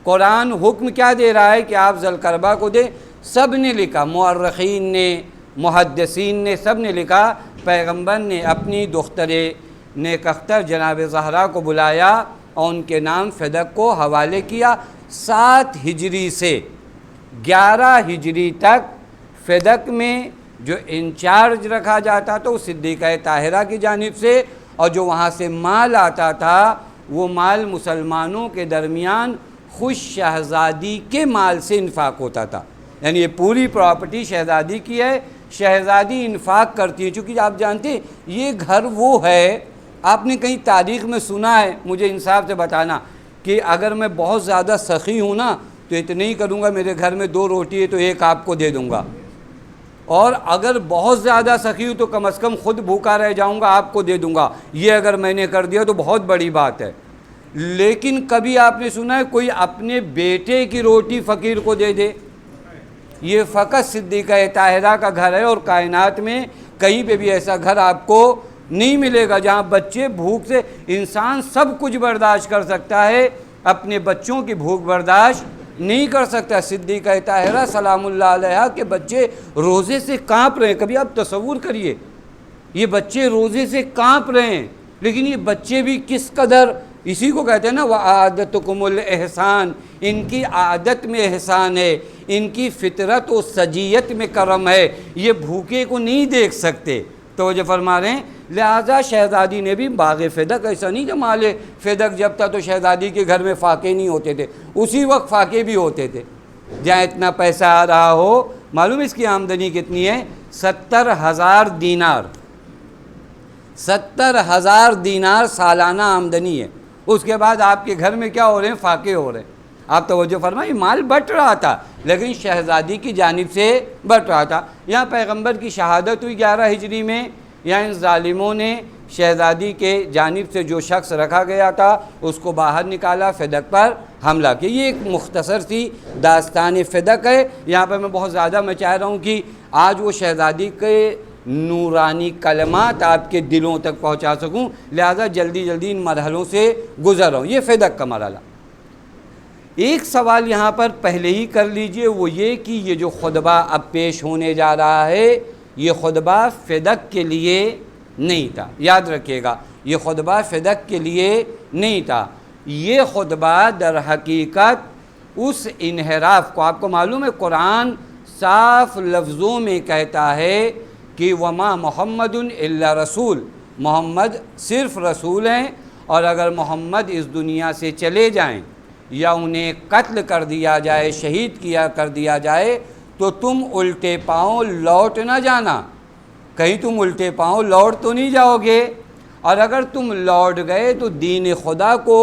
قرآن حکم کیا دے رہا ہے کہ آپ ذل قربہ کو دیں؟ سب نے لکھا، مورخین نے، محدثین نے، سب نے لکھا پیغمبر نے اپنی دختر نیک اختر جناب زہرا کو بلایا اور ان کے نام فدق کو حوالے کیا۔ 7 ہجری سے 11 ہجری تک فدق میں جو انچارج رکھا جاتا تھا وہ صدیقہ طاہرہ کی جانب سے، اور جو وہاں سے مال آتا تھا وہ مال مسلمانوں کے درمیان خوش شہزادی کے مال سے انفاق ہوتا تھا۔ یعنی یہ پوری پراپرٹی شہزادی کی ہے، شہزادی انفاق کرتی ہے۔ چونکہ آپ جانتے ہیں یہ گھر وہ ہے، آپ نے کہیں تاریخ میں سنا ہے، مجھے انصاف سے بتانا، کہ اگر میں بہت زیادہ سخی ہوں نا تو اتنے ہی کروں گا، میرے گھر میں 2 روٹی ہے تو 1 آپ کو دے دوں گا، اور اگر بہت زیادہ سخی ہوں تو کم از کم خود بھوکا رہ جاؤں گا، آپ کو دے دوں گا۔ یہ اگر میں نے کر دیا تو بہت بڑی بات ہے۔ لیکن کبھی آپ نے سنا ہے کوئی اپنے بیٹے کی روٹی فقیر کو دے دے؟ یہ فقط صدیقہ طاہرہ کا گھر ہے، اور کائنات میں کہیں پہ بھی ایسا گھر آپ کو نہیں ملے گا جہاں بچے بھوک سے، انسان سب کچھ برداشت کر سکتا ہے، اپنے بچوں کی بھوک برداشت نہیں کر سکتا۔ صدیقہ طاہرہ سلام اللہ علیہا کے بچے روزے سے کانپ رہے ہیں، کبھی آپ تصور کریے، یہ بچے روزے سے کانپ رہے ہیں، لیکن یہ بچے بھی کس قدر، اسی کو کہتے ہیں نا وَعَادَتُكُمُ الْإِحْسَانِ، ان کی عادت میں احسان ہے، ان کی فطرت و سجیت میں کرم ہے، یہ بھوکے کو نہیں دیکھ سکتے۔ توجہ فرما رہے ہیں، لہٰذا شہزادی نے بھی باغ فدق، ایسا نہیں کہ مال فدق جب تھا تو شہزادی کے گھر میں فاقے نہیں ہوتے تھے، اسی وقت فاقے بھی ہوتے تھے۔ جہاں اتنا پیسہ آ رہا ہو، معلوم اس کی آمدنی کتنی ہے؟ 70,000 دینار، 70,000 دینار سالانہ آمدنی ہے۔ اس کے بعد آپ کے گھر میں کیا ہو رہے ہیں؟ فاقے ہو رہے ہیں۔ آپ توجہ فرمائیں، مال بٹ رہا تھا لیکن شہزادی کی جانب سے بٹ رہا تھا۔ یہاں پیغمبر کی شہادت ہوئی 11 ہجری میں، یہاں ان ظالموں نے شہزادی کے جانب سے جو شخص رکھا گیا تھا اس کو باہر نکالا، فدق پر حملہ کیا۔ یہ ایک مختصر سی داستان فدق ہے۔ یہاں پر میں بہت زیادہ میں چاہ رہا ہوں کہ آج وہ شہزادی کے نورانی کلمات آپ کے دلوں تک پہنچا سکوں، لہذا جلدی جلدی ان مرحلوں سے گزر رہا ہوں۔ یہ فدق کا مرحلہ۔ ایک سوال یہاں پر پہلے ہی کر لیجئے، وہ یہ کہ یہ جو خطبہ اب پیش ہونے جا رہا ہے یہ خطبہ فدق کے لیے نہیں تھا، یاد رکھیے گا، یہ خطبہ فدق کے لیے نہیں تھا۔ یہ خطبہ در حقیقت اس انحراف کو، آپ کو معلوم ہے قرآن صاف لفظوں میں کہتا ہے کہ وما محمد الا رسول، محمد صرف رسول ہیں، اور اگر محمد اس دنیا سے چلے جائیں یا انہیں قتل کر دیا جائے، شہید کر دیا جائے تو تم الٹے پاؤں لوٹ نہ جانا، کہیں تم الٹے پاؤں لوٹ تو نہیں جاؤ گے، اور اگر تم لوٹ گئے تو دین خدا کو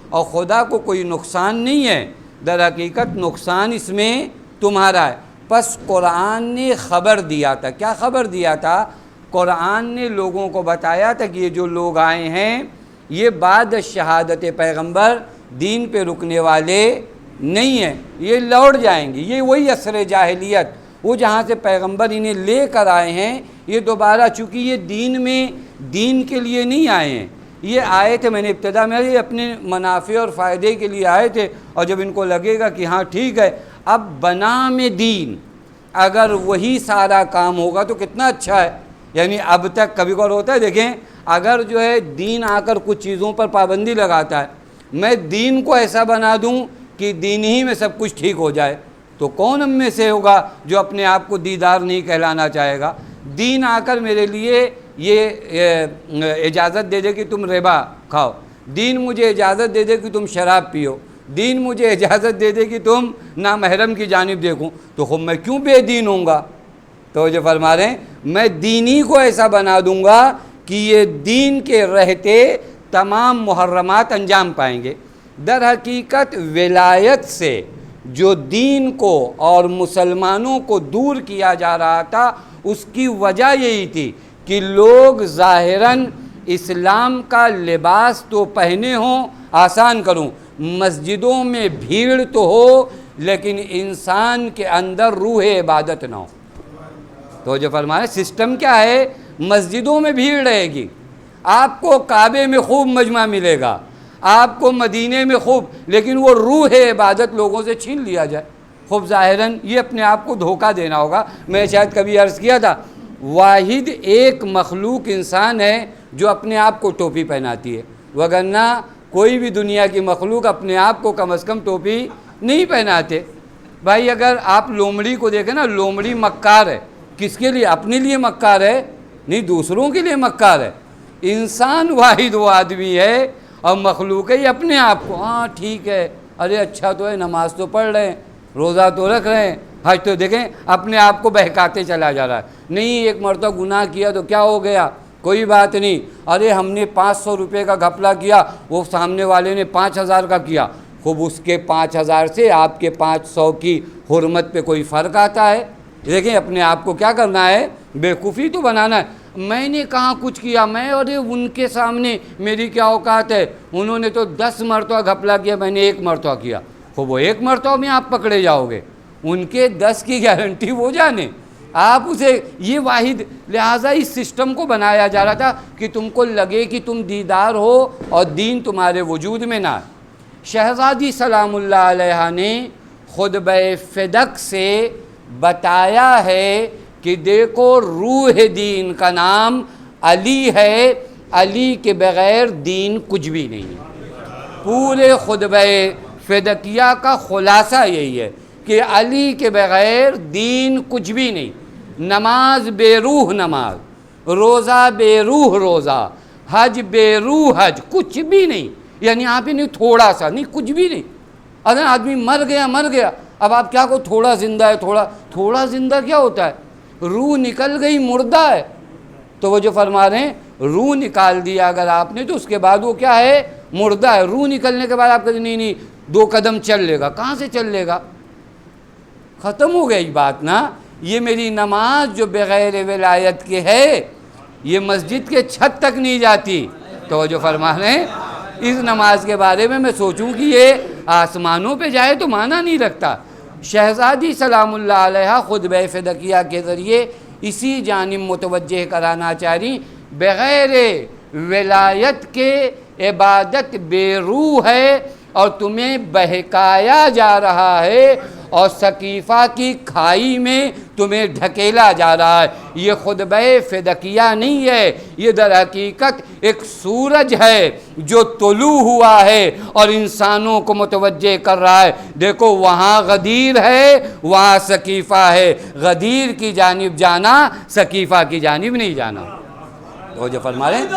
اور خدا کو کوئی نقصان نہیں ہے، در حقیقت نقصان اس میں تمہارا ہے۔ پس قرآن نے خبر دیا تھا، کیا خبر دیا تھا؟ قرآن نے لوگوں کو بتایا تھا کہ یہ جو لوگ آئے ہیں یہ بعد شہادت پیغمبر دین پہ رکنے والے نہیں ہیں، یہ لوٹ جائیں گے۔ یہ وہی عصر جاہلیت، وہ جہاں سے پیغمبر انہیں لے کر آئے ہیں، یہ دوبارہ، چونکہ یہ دین میں دین کے لیے نہیں آئے ہیں، یہ آئے تھے، میں نے ابتدا میں یہ اپنے منافع اور فائدے کے لیے آئے تھے، اور جب ان کو لگے گا کہ ہاں ٹھیک ہے اب بنام دین اگر وہی سارا کام ہوگا تو کتنا اچھا ہے۔ یعنی اب تک کبھی کبھار ہوتا ہے، دیکھیں اگر جو ہے دین آ کر کچھ چیزوں پر پابندی لگاتا ہے، میں دین کو ایسا بنا دوں کہ دین ہی میں سب کچھ ٹھیک ہو جائے، تو کون ہم میں سے ہوگا جو اپنے آپ کو دیدار نہیں کہلانا چاہے گا؟ دین آ کر میرے لیے یہ اجازت دے دے کہ تم ربا کھاؤ، دین مجھے اجازت دے دے کہ تم شراب پیو، دین مجھے اجازت دے دے کہ تم نامحرم کی جانب دیکھوں، تو خود میں کیوں بے دین ہوں گا؟ تو جو فرما رہے ہیں میں دینی کو ایسا بنا دوں گا کہ یہ دین کے رہتے تمام محرمات انجام پائیں گے۔ در حقیقت ولایت سے جو دین کو اور مسلمانوں کو دور کیا جا رہا تھا اس کی وجہ یہی تھی کہ لوگ ظاہراً اسلام کا لباس تو پہنے ہوں، آسان کروں، مسجدوں میں بھیڑ تو ہو لیکن انسان کے اندر روح عبادت نہ ہو۔ تو جو فرمایا سسٹم کیا ہے، مسجدوں میں بھیڑ رہے گی، آپ کو کعبے میں خوب مجمع ملے گا، آپ کو مدینے میں خوب، لیکن وہ روح عبادت لوگوں سے چھین لیا جائے، خوب ظاہراً یہ اپنے آپ کو دھوکہ دینا ہوگا۔ میں شاید کبھی عرض کیا تھا، واحد ایک مخلوق انسان ہے جو اپنے آپ کو ٹوپی پہناتی ہے، وگرنہ کوئی بھی دنیا کی مخلوق اپنے آپ کو کم از کم ٹوپی نہیں پہناتے۔ بھائی اگر آپ لومڑی کو دیکھیں نا، لومڑی مکار ہے، کس کے لیے؟ اپنے لیے مکار ہے نہیں، دوسروں کے لیے مکار ہے۔ انسان واحد وہ آدمی ہے اور مخلوق ہے یہ اپنے آپ کو، ہاں ٹھیک ہے، ارے اچھا تو ہے، نماز تو پڑھ رہے ہیں، روزہ تو رکھ رہے ہیں، حج تو دیکھیں، اپنے آپ کو بہکاتے چلا جا رہا ہے۔ نہیں ایک مرتبہ گناہ کیا تو کیا ہو گیا، کوئی بات نہیں، ارے ہم نے 500 روپے کا گھپلا کیا، وہ سامنے والے نے 5000 کا کیا، خوب اس کے 5000 سے آپ کے 500 کی حرمت پہ کوئی فرق آتا ہے؟ دیکھیں اپنے آپ کو کیا کرنا ہے، بیوقوفی تو بنانا ہے۔ میں نے کہاں کچھ کیا، میں ارے ان کے سامنے میری کیا اوقات ہے، انہوں نے تو 10 مرتبہ گھپلا کیا، میں نے 1 مرتبہ کیا، خوب وہ 1 مرتبہ میں آپ پکڑے جاؤ گے، ان کے 10 کی گارنٹی وہ جانے، آپ اسے یہ واحد۔ لہٰذا اس سسٹم کو بنایا جا رہا تھا کہ تم کو لگے کہ تم دیدار ہو اور دین تمہارے وجود میں نہ۔ شہزادی سلام اللہ علیہ نے خطبہ فدق سے بتایا ہے کہ دیکھو روح دین کا نام علی ہے، علی کے بغیر دین کچھ بھی نہیں ہے۔ پورے خطبہ فدقیہ کا خلاصہ یہی ہے کہ علی کے بغیر دین کچھ بھی نہیں۔ نماز بے روح نماز، روزہ بے روح روزہ، حج بے روح حج، کچھ بھی نہیں، یعنی آپ ہی نہیں تھوڑا سا نہیں، کچھ بھی نہیں۔ اگر آدمی مر گیا، اب آپ کیا کو تھوڑا زندہ ہے، تھوڑا زندہ کیا ہوتا ہے؟ روح نکل گئی مردہ ہے۔ تو وہ جو فرما رہے ہیں روح نکال دیا اگر آپ نے تو اس کے بعد وہ کیا ہے؟ مردہ ہے۔ روح نکلنے کے بعد آپ کہتے نہیں 2 قدم چل لے گا، کہاں سے چل لے گا؟ ختم ہو گئی بات نا۔ یہ میری نماز جو بغیر ولایت کے ہے یہ مسجد کے چھت تک نہیں جاتی۔ تو وہ جو فرما رہے ہیں اس نماز کے بارے میں سوچوں کہ یہ آسمانوں پہ جائے تو معنی نہیں رکھتا۔ شہزادی سلام اللہ علیہ خطبہ فدقیہ کے ذریعے اسی جانب متوجہ کرانا چاہ رہی، بغیر ولایت کے عبادت بے روح ہے اور تمہیں بہکایا جا رہا ہے اور سقیفہ کی کھائی میں تمہیں ڈھکیلا جا رہا ہے۔ یہ خطبہ فدقیہ نہیں ہے، یہ در حقیقت ایک سورج ہے جو طلوع ہوا ہے اور انسانوں کو متوجہ کر رہا ہے، دیکھو وہاں غدیر ہے، وہاں سقیفہ ہے، غدیر کی جانب جانا، سقیفہ کی جانب نہیں جانا۔ تو جو فرما رہے ہیں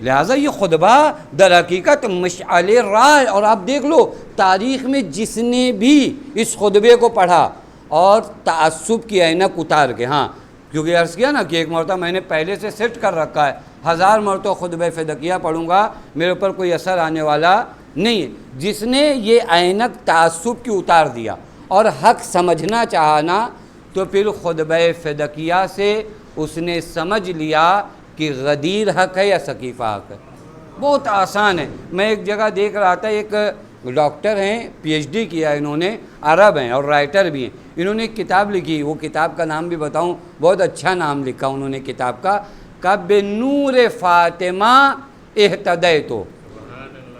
لہٰذا یہ خطبہ در حقیقت مشعل راہ، اور آپ دیکھ لو تاریخ میں جس نے بھی اس خطبے کو پڑھا اور تعصب کی عینک اتار کے، ہاں کیونکہ عرض کیا نا کہ 1 مرتبہ میں نے پہلے سے سیٹ کر رکھا ہے، 1000 مرتبہ خطبہ فدقیہ پڑھوں گا میرے اوپر کوئی اثر آنے والا نہیں ہے۔ جس نے یہ عینک تعصب کی اتار دیا اور حق سمجھنا چاہنا تو پھر خطبہ فدقیہ سے اس نے سمجھ لیا کہ غدیر حق ہے یا سقیفہ حق ہے۔ بہت آسان ہے۔ میں ایک جگہ دیکھ رہا تھا، ایک ڈاکٹر ہیں، PhD کیا انہوں نے، عرب ہیں اور رائٹر بھی ہیں، انہوں نے ایک کتاب لکھی، وہ کتاب کا نام بھی بتاؤں، بہت اچھا نام لکھا انہوں نے کتاب کا، بِنُورِ فاطمہ اہتدیت،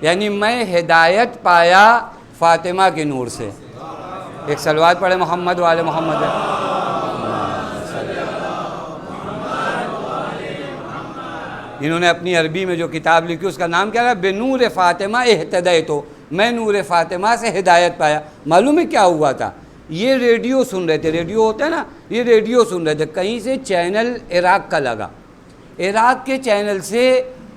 یعنی میں ہدایت پایا فاطمہ کے نور سے۔ ایک صلوات پڑھے محمد والے محمد۔ انہوں نے اپنی عربی میں جو کتاب لکھی اس کا نام کیا ہے؟ بِنُورِ فاطمہ اہتدیت، میں نور فاطمہ سے ہدایت پایا۔ معلوم ہے کیا ہوا تھا؟ یہ ریڈیو سن رہے تھے، ریڈیو ہوتا ہے نا، یہ ریڈیو سن رہے تھے، کہیں سے چینل عراق کا لگا، عراق کے چینل سے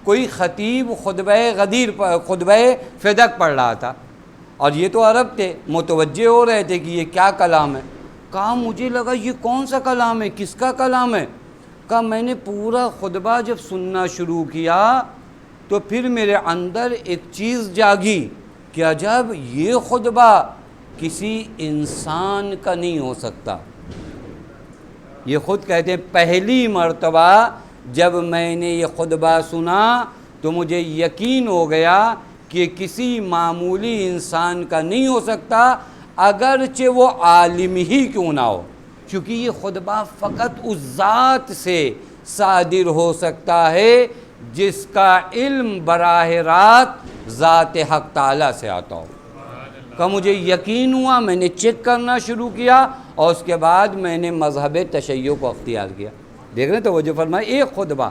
کوئی خطیب خطبہ فدق پڑھ رہا تھا، اور یہ تو عرب تھے، متوجہ ہو رہے تھے کہ یہ کیا کلام ہے۔ کہا مجھے لگا یہ کون سا کلام ہے، کس کا کلام ہے؟ کہا میں نے پورا خطبہ جب سننا شروع کیا تو پھر میرے اندر ایک چیز جاگی کہ عجب یہ خطبہ کسی انسان کا نہیں ہو سکتا۔ یہ خود کہتے ہیں پہلی مرتبہ جب میں نے یہ خطبہ سنا تو مجھے یقین ہو گیا کہ کسی معمولی انسان کا نہیں ہو سکتا، اگرچہ وہ عالم ہی کیوں نہ ہو، کیونکہ یہ خطبہ فقط اس ذات سے صادر ہو سکتا ہے جس کا علم براہ راست ذات حق تعالیٰ سے آتا ہو۔ کہ مجھے یقین ہوا، میں نے چیک کرنا شروع کیا اور اس کے بعد میں نے مذہب تشیع کو اختیار کیا۔ دیکھ رہے ہیں توجہ فرمائے، ایک خطبہ،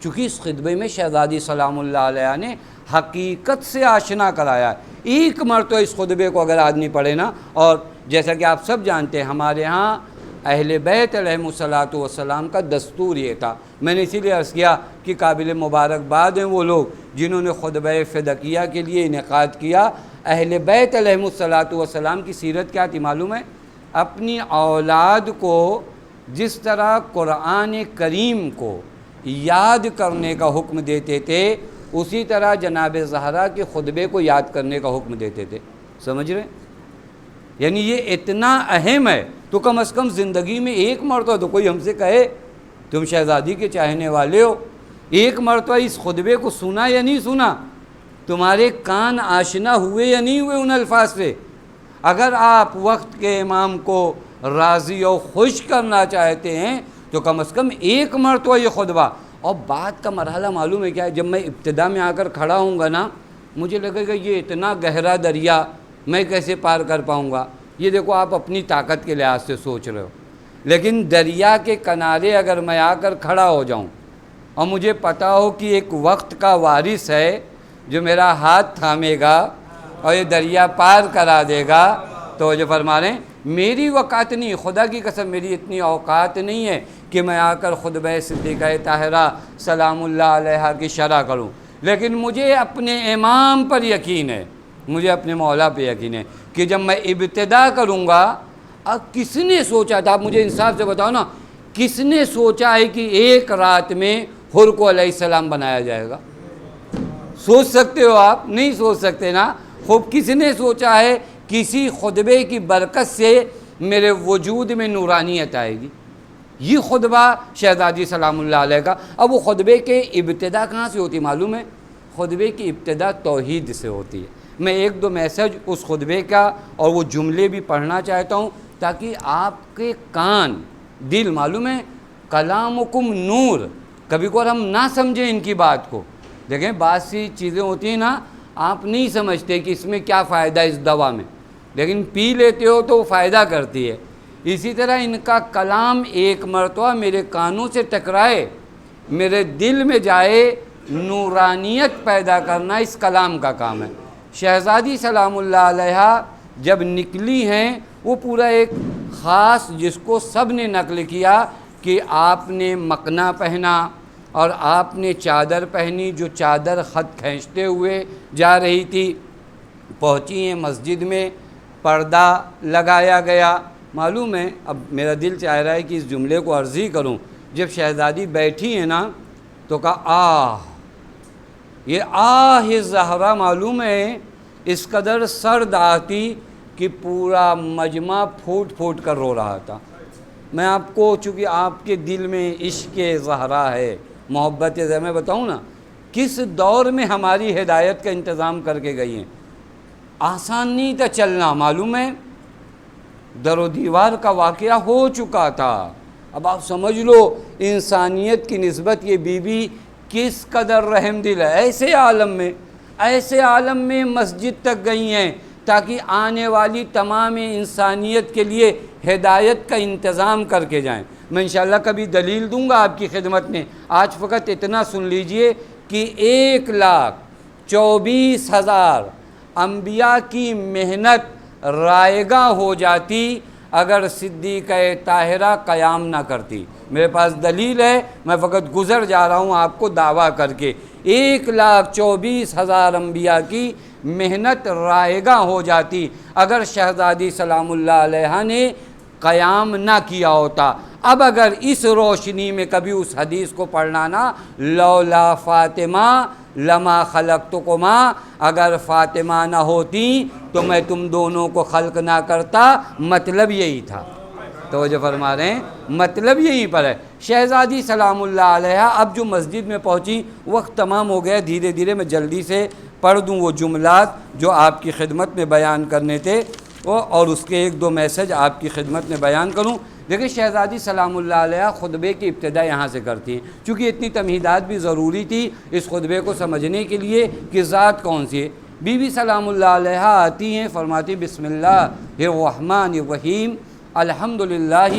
چونکہ اس خطبے میں شہزادی سلام اللہ علیہ نے حقیقت سے آشنا کرایا ہے۔ ایک مرتبہ اس خطبے کو اگر آدمی پڑھے نا، اور جیسا کہ آپ سب جانتے ہیں ہمارے ہاں اہل بیت علیہم الصلاۃ والسلام کا دستور یہ تھا، میں نے اسی لیے عرض کیا کہ قابل مبارکباد ہیں وہ لوگ جنہوں نے خطبہ فدقیہ کے لیے انعقاد کیا۔ اہل بیت علیہم الصلاۃ والسلام کی سیرت کیا تھی معلوم ہے؟ اپنی اولاد کو جس طرح قرآن کریم کو یاد کرنے کا حکم دیتے تھے، اسی طرح جناب زہرا کے خطبے کو یاد کرنے کا حکم دیتے تھے۔ سمجھ رہے ہیں؟ یعنی یہ اتنا اہم ہے، تو کم از کم زندگی میں ایک مرتبہ تو کوئی ہم سے کہے تم شہزادی کے چاہنے والے ہو، ایک مرتبہ اس خطبے کو سنا یا نہیں سنا؟ تمہارے کان آشنا ہوئے یا نہیں ہوئے ان الفاظ سے؟ اگر آپ وقت کے امام کو راضی و خوش کرنا چاہتے ہیں تو کم از کم ایک مرتبہ یہ خطبہ۔ اور بات کا مرحلہ معلوم ہے کیا ہے؟ جب میں ابتدا میں آ کر کھڑا ہوں گا نا، مجھے لگے گا یہ اتنا گہرا دریا میں کیسے پار کر پاؤں گا؟ یہ دیکھو آپ اپنی طاقت کے لحاظ سے سوچ رہے ہو، لیکن دریا کے کنارے اگر میں آ کر کھڑا ہو جاؤں اور مجھے پتہ ہو کہ ایک وقت کا وارث ہے جو میرا ہاتھ تھامے گا اور یہ دریا پار کرا دے گا، تو جو فرما رہے ہیں میری وقت نہیں، خدا کی قسم میری اتنی اوقات نہیں ہے کہ میں آ کر خطبہ صدیقہ طاہرہ سلام اللہ علیہا کی شرح کروں، لیکن مجھے اپنے امام پر یقین ہے، مجھے اپنے مولا پہ یقین ہے کہ جب میں ابتدا کروں گا، اب کس نے سوچا تھا؟ آپ مجھے انصاف سے بتاؤ نا، کس نے سوچا ہے کہ ایک رات میں حر کو علیہ السلام بنایا جائے گا؟ سوچ سکتے ہو آپ؟ نہیں سوچ سکتے نا۔ خوب کس نے سوچا ہے کسی خطبے کی برکت سے میرے وجود میں نورانیت آئے گی؟ یہ خطبہ شہزادی سلام اللہ علیہ کا۔ اب وہ خطبے کے ابتدا کہاں سے ہوتی معلوم ہے؟ خطبے کی ابتدا توحید سے ہوتی ہے۔ میں ایک دو میسج اس خطبے کا اور وہ جملے بھی پڑھنا چاہتا ہوں تاکہ آپ کے کان دل، معلوم ہے کلامکم نور، کبھی کو ہم نہ سمجھیں ان کی بات کو۔ دیکھیں بعض سی چیزیں ہوتی ہیں نا، آپ نہیں سمجھتے کہ اس میں کیا فائدہ ہے اس دوا میں، لیکن پی لیتے ہو تو وہ فائدہ کرتی ہے۔ اسی طرح ان کا کلام ایک مرتبہ میرے کانوں سے ٹکرائے، میرے دل میں جائے، نورانیت پیدا کرنا اس کلام کا کام ہے۔ شہزادی سلام اللہ علیہ جب نکلی ہیں، وہ پورا ایک خاص جس کو سب نے نقل کیا کہ آپ نے مکنا پہنا اور آپ نے چادر پہنی، جو چادر خط کھینچتے ہوئے جا رہی تھی۔ پہنچی ہیں مسجد میں، پردہ لگایا گیا۔ معلوم ہے اب میرا دل چاہ رہا ہے کہ اس جملے کو عرض ہی کروں۔ جب شہزادی بیٹھی ہیں نا تو کہا یہ زہرا معلوم ہے اس قدر سرد آتی کہ پورا مجمع پھوٹ پھوٹ کر رو رہا تھا۔ میں آپ کو چونکہ آپ کے دل میں عشق زہرا ہے، محبت زہرا، میں بتاؤں نا کس دور میں ہماری ہدایت کا انتظام کر کے گئی ہیں۔ آسان نہیں تھا چلنا، معلوم ہے در و دیوار کا واقعہ ہو چکا تھا۔ اب آپ سمجھ لو انسانیت کی نسبت یہ بی بی کس قدر رحم دل ہے۔ ایسے عالم میں مسجد تک گئی ہیں تاکہ آنے والی تمام انسانیت کے لیے ہدایت کا انتظام کر کے جائیں۔ میں انشاءاللہ کبھی دلیل دوں گا آپ کی خدمت میں، آج فقط اتنا سن لیجئے کہ 1,24,000 انبیاء کی محنت رائگاں ہو جاتی اگر صدیقہ طاہرہ قیام نہ کرتی۔ میرے پاس دلیل ہے، میں فقط گزر جا رہا ہوں آپ کو دعویٰ کر کے۔ 1,24,000 انبیاء کی محنت رائگاں ہو جاتی اگر شہزادی سلام اللہ علیہ نے قیام نہ کیا ہوتا۔ اب اگر اس روشنی میں کبھی اس حدیث کو پڑھنا نا، لولا فاطمہ لما خلقتکما، اگر فاطمہ نہ ہوتی تو میں تم دونوں کو خلق نہ کرتا، مطلب یہی تھا۔ توجہ فرما رہے ہیں، مطلب یہیں پر ہے۔ شہزادی سلام اللہ علیہ اب جو مسجد میں پہنچی، وقت تمام ہو گیا، دھیرے دھیرے میں جلدی سے پڑھ دوں وہ جملات جو آپ کی خدمت میں بیان کرنے تھے، اور اس کے ایک دو میسج آپ کی خدمت میں بیان کروں۔ دیکھیں شہزادی سلام اللہ علیہ خطبے کی ابتدا یہاں سے کرتی ہیں، چونکہ اتنی تمہیدات بھی ضروری تھی اس خطبے کو سمجھنے کے لیے کہ ذات کون سی ہے۔ بی بی سلام اللہ علیہ آتی ہیں، فرماتی بسم اللہ الرحمن الرحیم الحمدللہ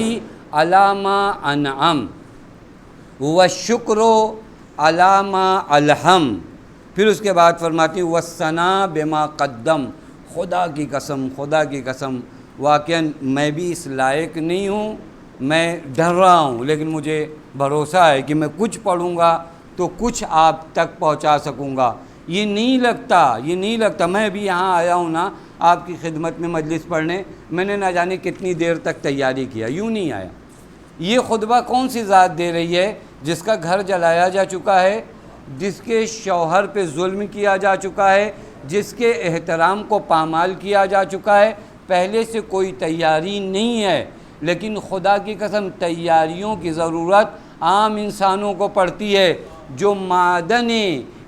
علی ما انعم والشکر علی ما الہم، پھر اس کے بعد فرماتی والثناء بما قدم، خدا کی قسم، خدا کی قسم واقعاً میں بھی اس لائق نہیں ہوں، میں ڈر رہا ہوں، لیکن مجھے بھروسہ ہے کہ میں کچھ پڑھوں گا تو کچھ آپ تک پہنچا سکوں گا۔ یہ نہیں لگتا میں بھی یہاں آیا ہوں نا آپ کی خدمت میں مجلس پڑھنے، میں نے نہ جانے کتنی دیر تک تیاری کیا، یوں نہیں آیا۔ یہ خطبہ کون سی ذات دے رہی ہے؟ جس کا گھر جلایا جا چکا ہے، جس کے شوہر پہ ظلم کیا جا چکا ہے، جس کے احترام کو پامال کیا جا چکا ہے، پہلے سے کوئی تیاری نہیں ہے، لیکن خدا کی قسم تیاریوں کی ضرورت عام انسانوں کو پڑتی ہے۔ جو معدن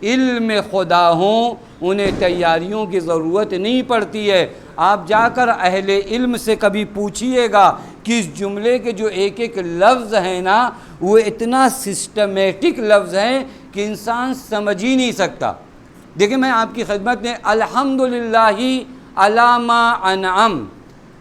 علم خدا ہوں انہیں تیاریوں کی ضرورت نہیں پڑتی ہے۔ آپ جا کر اہل علم سے کبھی پوچھئے گا کہ اس جملے کے جو ایک ایک لفظ ہیں نا وہ اتنا سسٹمیٹک لفظ ہیں کہ انسان سمجھ ہی نہیں سکتا۔ دیکھیں میں آپ کی خدمت میں الحمدللہ علی ما انعم،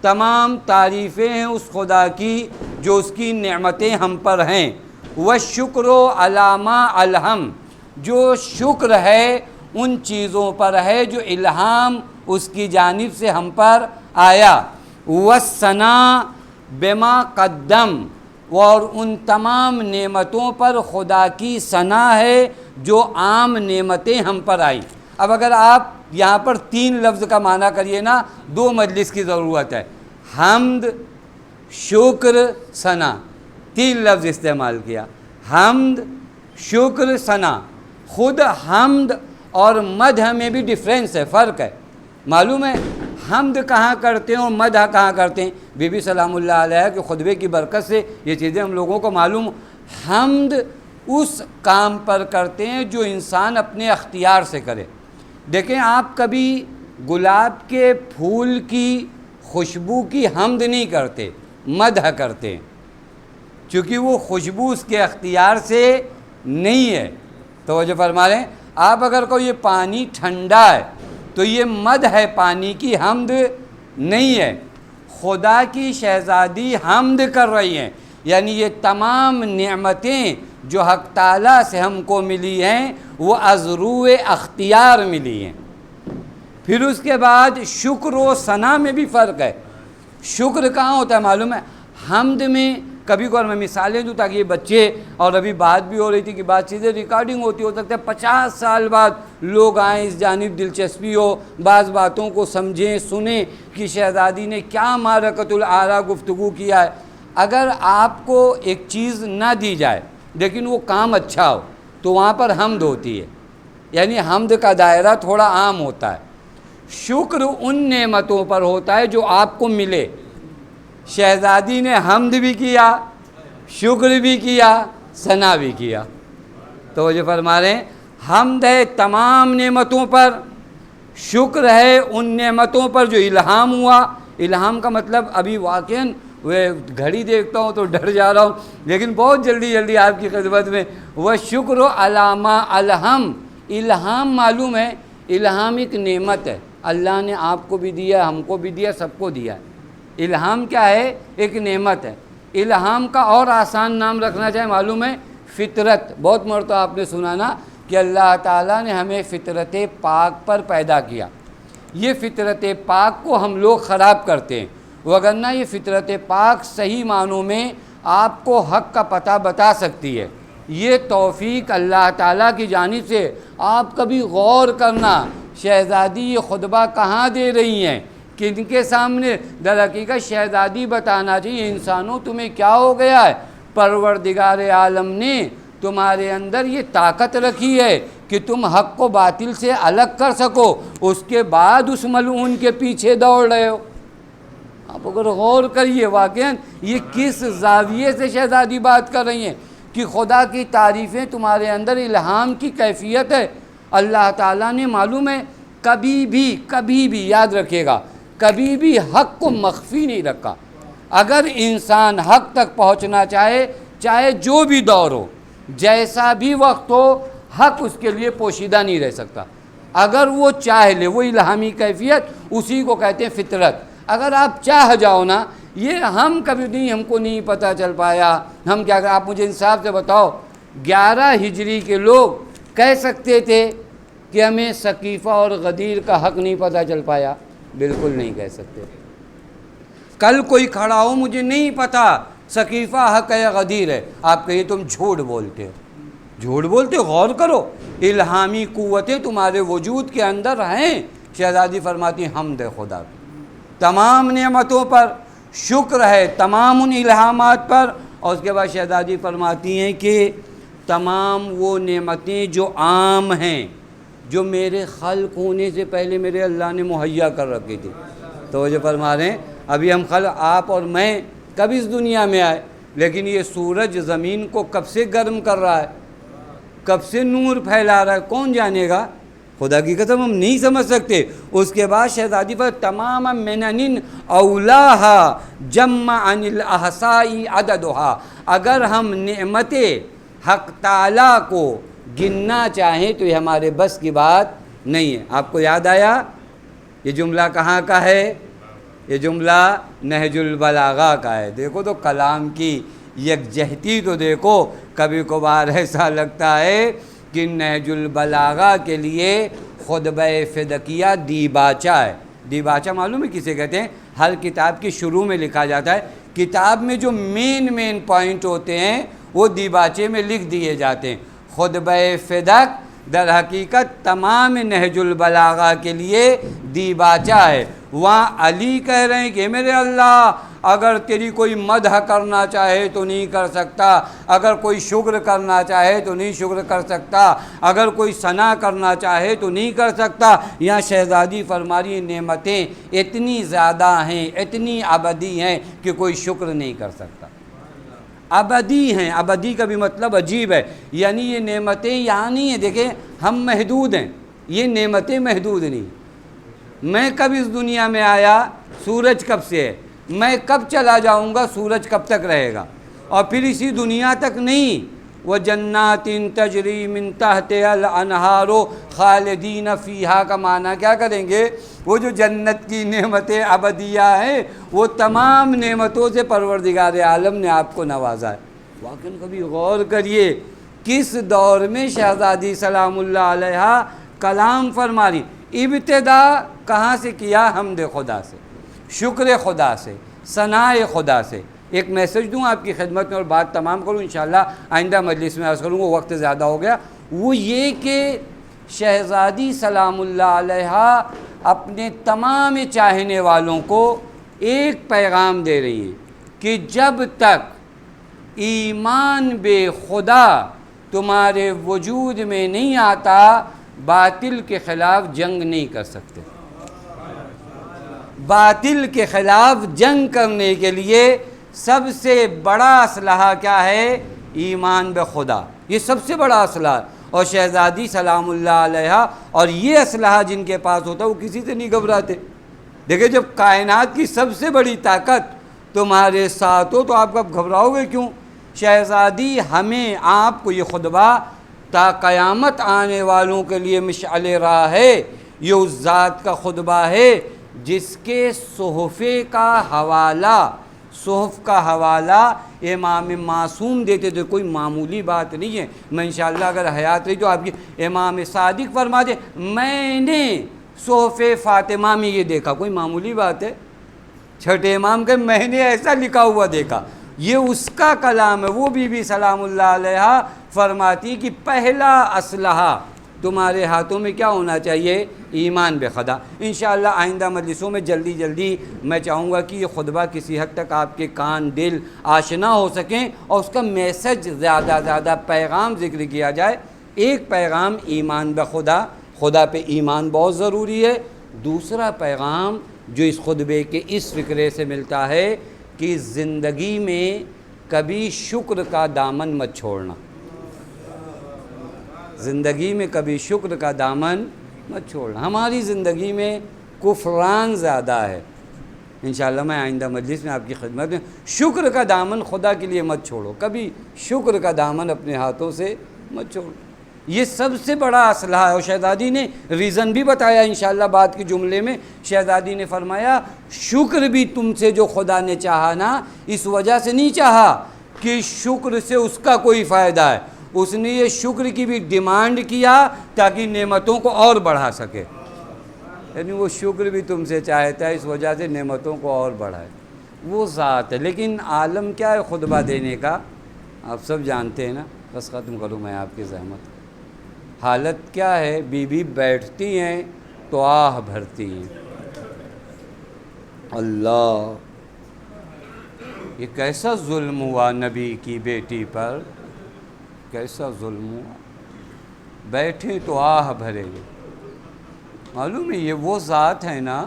تمام تعریفیں ہیں اس خدا کی جو اس کی نعمتیں ہم پر ہیں، والشکر علی ما الہم، جو شکر ہے ان چیزوں پر ہے جو الہام اس کی جانب سے ہم پر آیا، والثناء بما قدم، اور ان تمام نعمتوں پر خدا کی ثنا ہے جو عام نعمتیں ہم پر آئیں۔ اب اگر آپ یہاں پر 3 لفظ کا معنی کریے نا 2 مجلس کی ضرورت ہے، حمد، شکر، ثنا، 3 لفظ استعمال کیا، حمد، شکر، ثنا۔ خود حمد اور مدح میں بھی ڈیفرنس ہے، فرق ہے، معلوم ہے؟ حمد کہاں کرتے ہیں اور مدح کہاں کرتے ہیں؟ بی بی سلام اللہ علیہ کے خطبے کی برکت سے یہ چیزیں ہم لوگوں کو معلوم۔ حمد اس کام پر کرتے ہیں جو انسان اپنے اختیار سے کرے۔ دیکھیں آپ کبھی گلاب کے پھول کی خوشبو کی حمد نہیں کرتے، مدح کرتے ہیں، چونکہ وہ خوشبو اس کے اختیار سے نہیں ہے۔ توجہ فرما رہے ہیں؟ آپ اگر کوئی یہ پانی ٹھنڈا ہے تو یہ مدح ہے، پانی کی حمد نہیں ہے۔ خدا کی شہزادی حمد کر رہی ہیں، یعنی یہ تمام نعمتیں جو حق تعالیٰ سے ہم کو ملی ہیں وہ از روئے اختیار ملی ہیں۔ پھر اس کے بعد شکر و ثنا میں بھی فرق ہے۔ شکر کہاں ہوتا ہے معلوم ہے؟ حمد میں کبھی کبھار میں مثالیں دوں تاکہ یہ بچے، اور ابھی بات بھی ہو رہی تھی کہ بات چیزیں ریکارڈنگ ہوتی، ہو سکتا ہے 50 سال بعد لوگ آئیں، اس جانب دلچسپی ہو، بعض باتوں کو سمجھیں، سنیں کہ شہزادی نے کیا معرکۃ الاعریٰ گفتگو کیا ہے۔ اگر آپ کو ایک چیز نہ دی جائے لیکن وہ کام اچھا ہو تو وہاں پر حمد ہوتی ہے، یعنی حمد کا دائرہ تھوڑا عام ہوتا ہے۔ شکر ان نعمتوں پر ہوتا ہے جو آپ کو ملے۔ شہزادی نے حمد بھی کیا، شکر بھی کیا، ثنا بھی کیا۔ توجہ فرما رہے ہیں؟ حمد ہے تمام نعمتوں پر، شکر ہے ان نعمتوں پر جو الہام ہوا۔ الہام کا مطلب ابھی واقعاً وہ گھڑی دیکھتا ہوں تو ڈر جا رہا ہوں، لیکن بہت جلدی آپ کی خدمت میں وہ شکر و علامہ الہم۔ الہام معلوم ہے، الہام ایک نعمت ہے، اللہ نے آپ کو بھی دیا، ہم کو بھی دیا، سب کو دیا ہے۔ الہام کیا ہے؟ ایک نعمت ہے۔ الہام کا اور آسان نام رکھنا چاہے معلوم ہے؟ فطرت۔ بہت مرتبہ آپ نے سنا نا کہ اللہ تعالیٰ نے ہمیں فطرت پاک پر پیدا کیا۔ یہ فطرت پاک کو ہم لوگ خراب کرتے ہیں، وگرنہ یہ فطرت پاک صحیح معنوں میں آپ کو حق کا پتہ بتا سکتی ہے۔ یہ توفیق اللہ تعالیٰ کی جانب سے۔ آپ کبھی غور کرنا شہزادی یہ خطبہ کہاں دے رہی ہیں، کن کے سامنے؟ در حقیقت شہزادی بتانا چاہیے انسانوں تمہیں کیا ہو گیا ہے، پروردگار عالم نے تمہارے اندر یہ طاقت رکھی ہے کہ تم حق کو باطل سے الگ کر سکو، اس کے بعد اس ملعون کے پیچھے دوڑ رہے ہو۔ آپ اگر غور کریے واقعاً یہ کس زاویے سے شہزادی بات کر رہی ہیں کہ خدا کی تعریفیں تمہارے اندر الہام کی کیفیت ہے۔ اللہ تعالیٰ نے معلوم ہے کبھی بھی یاد رکھیے گا، کبھی بھی حق کو مخفی نہیں رکھا۔ اگر انسان حق تک پہنچنا چاہے، چاہے جو بھی دور ہو، جیسا بھی وقت ہو، حق اس کے لیے پوشیدہ نہیں رہ سکتا۔ اگر وہ چاہ لے، وہ الہامی کیفیت، اسی کو کہتے ہیں فطرت۔ اگر آپ چاہ جاؤ نا، یہ ہم کبھی نہیں، ہم کو نہیں پتہ چل پایا، ہم کیا کریں؟ آپ مجھے انصاف سے بتاؤ، 11 ہجری کے لوگ کہہ سکتے تھے کہ ہمیں ثقیفہ اور غدیر کا حق نہیں پتہ چل پایا؟ بالکل نہیں کہہ سکتے۔ کل کوئی کھڑا ہو، مجھے نہیں پتہ ثقیفہ حق ہے یا غدیر ہے، آپ کہیے تم جھوٹ بولتے ہو، جھوٹ بولتے ہو، غور کرو، الہامی قوتیں تمہارے وجود کے اندر ہیں۔ شہزادی فرماتی ہیں حمد خدا کی، تمام نعمتوں پر شکر ہے، تمام ان الہامات پر۔ اور اس کے بعد شہزادی فرماتی ہیں کہ تمام وہ نعمتیں جو عام ہیں، جو میرے خلق ہونے سے پہلے میرے اللہ نے مہیا کر رکھی تھی۔ توجہ فرما رہے ہیں، ابھی ہم خلق، آپ اور میں کب اس دنیا میں آئے، لیکن یہ سورج زمین کو کب سے گرم کر رہا ہے، کب سے نور پھیلا رہا ہے، کون جانے گا؟ خدا کی قسم ہم نہیں سمجھ سکتے۔ اس کے بعد شہزادی پر تمام منن اولاہا جمع عن الاحصائی عددہا، اگر ہم نعمت حق تعالیٰ کو گننا چاہیں تو یہ ہمارے بس کی بات نہیں ہے۔ آپ کو یاد آیا یہ جملہ کہاں کا ہے؟ یہ جملہ نہج البلاغہ کا ہے۔ دیکھو تو کلام کی یکجہتی تو دیکھو، کبھی کبھار ایسا لگتا ہے کہ نہج البلاغہ کے لیے خطبہ فدکیہ دیباچہ ہے۔ دیباچہ معلوم ہے کسے کہتے ہیں؟ ہر کتاب کے شروع میں لکھا جاتا ہے، کتاب میں جو مین پوائنٹ ہوتے ہیں وہ دیباچے میں لکھ دیے جاتے ہیں۔ خطبہ فدک در حقیقت تمام نہج البلاغہ کے لیے دیباچہ ہے۔ وہاں علی کہہ رہے ہیں کہ میرے اللہ، اگر تیری کوئی مدح کرنا چاہے تو نہیں کر سکتا، اگر کوئی شکر کرنا چاہے تو نہیں شکر کر سکتا، اگر کوئی ثنا کرنا چاہے تو نہیں کر سکتا۔ یہاں شہزادی فرماری نعمتیں اتنی زیادہ ہیں، اتنی ابدی ہیں کہ کوئی شکر نہیں کر سکتا۔ ابدی ہیں، ابدی کا بھی مطلب عجیب ہے، یعنی یہ نعمتیں یہاں نہیں ہیں۔ دیکھیں ہم محدود ہیں، یہ نعمتیں محدود نہیں۔ میں کب اس دنیا میں آیا، سورج کب سے ہے، میں کب چلا جاؤں گا، سورج کب تک رہے گا، اور پھر اسی دنیا تک نہیں۔ وَجَنَّاتٍ تَجْرِي مِن تَحْتِهَا الْأَنْهَارُ خَالِدِينَ فِيهَا کا معنی کیا کریں گے؟ وہ جو جنت کی نعمتیں ابدیہ ہیں، وہ تمام نعمتوں سے پروردگار عالم نے آپ کو نوازا ہے۔ واقعاً کبھی غور کریے کس دور میں شہزادی سلام اللہ علیہ کلام فرما رہی۔ ابتدا کہاں سے کیا؟ حمد خدا سے، شکر خدا سے، ثناء خدا سے۔ ایک میسج دوں آپ کی خدمت میں اور بات تمام کروں، انشاءاللہ آئندہ مجلس میں عرض کروں گا، وقت زیادہ ہو گیا۔ وہ یہ کہ شہزادی سلام اللہ علیہ اپنے تمام چاہنے والوں کو ایک پیغام دے رہی ہیں کہ جب تک ایمان بے خدا تمہارے وجود میں نہیں آتا، باطل کے خلاف جنگ نہیں کر سکتے۔ باطل کے خلاف جنگ کرنے کے لیے سب سے بڑا اسلحہ کیا ہے؟ ایمان بے خدا، یہ سب سے بڑا اسلحہ۔ اور شہزادی سلام اللہ علیہ اور یہ اسلحہ جن کے پاس ہوتا وہ کسی سے نہیں گھبراتے۔ دیکھیں جب کائنات کی سب سے بڑی طاقت تمہارے ساتھ ہو تو آپ کب گھبراؤ گے کیوں؟ شہزادی ہمیں آپ کو یہ خطبہ تا قیامت آنے والوں کے لیے مشعل راہ ہے۔ یہ اس ذات کا خطبہ ہے جس کے صحفے کا حوالہ، صحف کا حوالہ امام معصوم دیتے تھے۔ کوئی معمولی بات نہیں ہے، میں انشاءاللہ اگر حیات رہی تو آپ کی امام صادق فرما دے میں نے صحف فاطمہ میں یہ دیکھا، کوئی معمولی بات ہے؟ چھٹے امام کہ میں نے ایسا لکھا ہوا دیکھا، یہ اس کا کلام ہے۔ وہ بی بی سلام اللہ علیہ فرماتی کہ پہلا اسلحہ تمہارے ہاتھوں میں کیا ہونا چاہیے؟ ایمان بے خدا۔ انشاءاللہ آئندہ مجلسوں میں جلدی میں چاہوں گا کہ یہ خطبہ کسی حد تک آپ کے کان دل آشنا ہو سکیں اور اس کا میسج زیادہ پیغام ذکر کیا جائے۔ ایک پیغام ایمان بے خدا، خدا پہ ایمان بہت ضروری ہے۔ دوسرا پیغام جو اس خطبے کے اس فکرے سے ملتا ہے کہ زندگی میں کبھی شکر کا دامن مت چھوڑنا، زندگی میں کبھی شکر کا دامن مت چھوڑنا۔ ہماری زندگی میں کفران زیادہ ہے، انشاءاللہ میں آئندہ مجلس میں آپ کی خدمت میں. شکر کا دامن خدا کے لیے مت چھوڑو کبھی، شکر کا دامن اپنے ہاتھوں سے مت چھوڑو. یہ سب سے بڑا اسلحہ ہے. اور شہزادی نے ریزن بھی بتایا انشاءاللہ بعد کے جملے میں. شہزادی نے فرمایا شکر بھی تم سے جو خدا نے چاہا نا، اس وجہ سے نہیں چاہا کہ شکر سے اس کا کوئی فائدہ ہے، اس نے یہ شکر کی بھی ڈیمانڈ کیا تاکہ نعمتوں کو اور بڑھا سکے. یعنی وہ شکر بھی تم سے چاہتا ہے اس وجہ سے نعمتوں کو اور بڑھائے. وہ ذات ہے. لیکن عالم کیا ہے خطبہ دینے کا؟ آپ سب جانتے ہیں نا. بس ختم کروں میں آپ کی زحمت. حالت کیا ہے؟ بی بیٹھتی ہیں تو آہ بھرتی ہیں. اللہ، یہ کیسا ظلم ہوا نبی کی بیٹی پر، کیسا ظلم ہوا. بیٹھے تو آہ بھرے. معلوم ہے یہ وہ ذات ہے نا،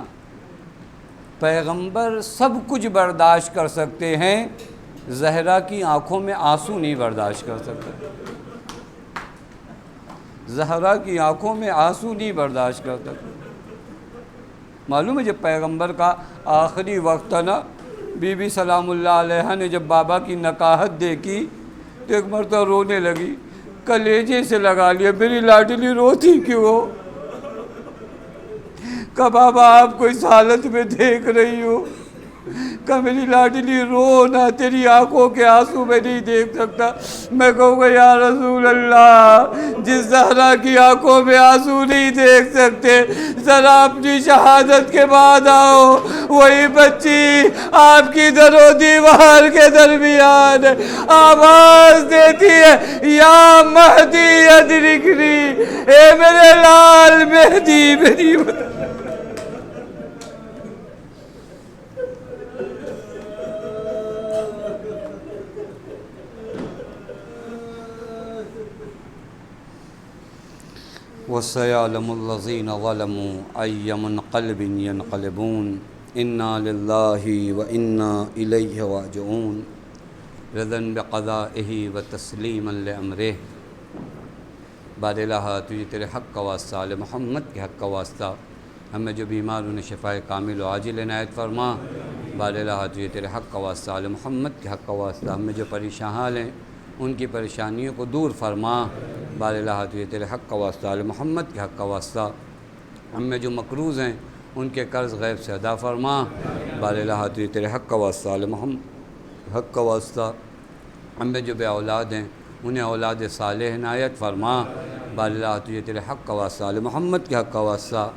پیغمبر سب کچھ برداشت کر سکتے ہیں، زہرا کی آنکھوں میں آنسو نہیں برداشت کر سکتے. زہرا کی آنکھوں میں آنسو نہیں برداشت کر سکتے. معلوم ہے جب پیغمبر کا آخری وقت تھا نا، بی بی سلام اللہ علیہ نے جب بابا کی نکاحت دیکھی تو ایک مرتبہ رونے لگی. کلیجے سے لگا لیا، میری لاڈلی روتی کیوں؟ کہ بابا آپ کو اس حالت میں دیکھ رہی ہو، کہ میری لاڈلی رو نہ، تیری آنکھوں کے آنسو میں نہیں دیکھ سکتا. میں کہوں گا یا رسول اللہ، جس زہرا کی آنکھوں میں آنسو نہیں دیکھ سکتے، ذرا اپنی شہادت کے بعد آؤ، وہی بچی آپ کی در و دیوار کے درمیان آواز دیتی ہے یا مہدی ادرکنی، اے میرے لال مہدی میری وَسَيَعْلَمُ الَّذِينَ ظَلَمُوا أَيَّ مُنْقَلِبٍ يَنْقَلِبُونَ إِنَّا لِلَّهِ وَإِنَّا إِلَيْهِ رَاجِعُونَ رضا بقضائه وتسلیما لأمره. بار الہ تجھے تیرے حق کا واسطہ، آل محمد کے حق کا واسطہ، ہمیں جو بیمار انہیں شفائے کامل و عاجل عنایت فرما. بار الہ تجھے تیرے حق کا واسطہ، آل محمد کے حق کا واسطہ، ہمیں جو پریشان حال ہیں ان کی پریشانیوں کو دور فرما. بار الہ تجھے تیرے حق کا واسطہ، آل محمد کے حق کا واسطہ، ہم میں جو مقروض ہیں ان کے قرض غیب سے ادا فرما. بار الہ تجھے تیرے حق کا واسطہ، آل محمد حق کا واسطہ، ہم میں جو بے اولاد ہیں انہیں اولاد صالح عنایت فرما. بار الہ تجھے تیرے حق کا واسطہ، آل محمد کے حق کا واسطہ،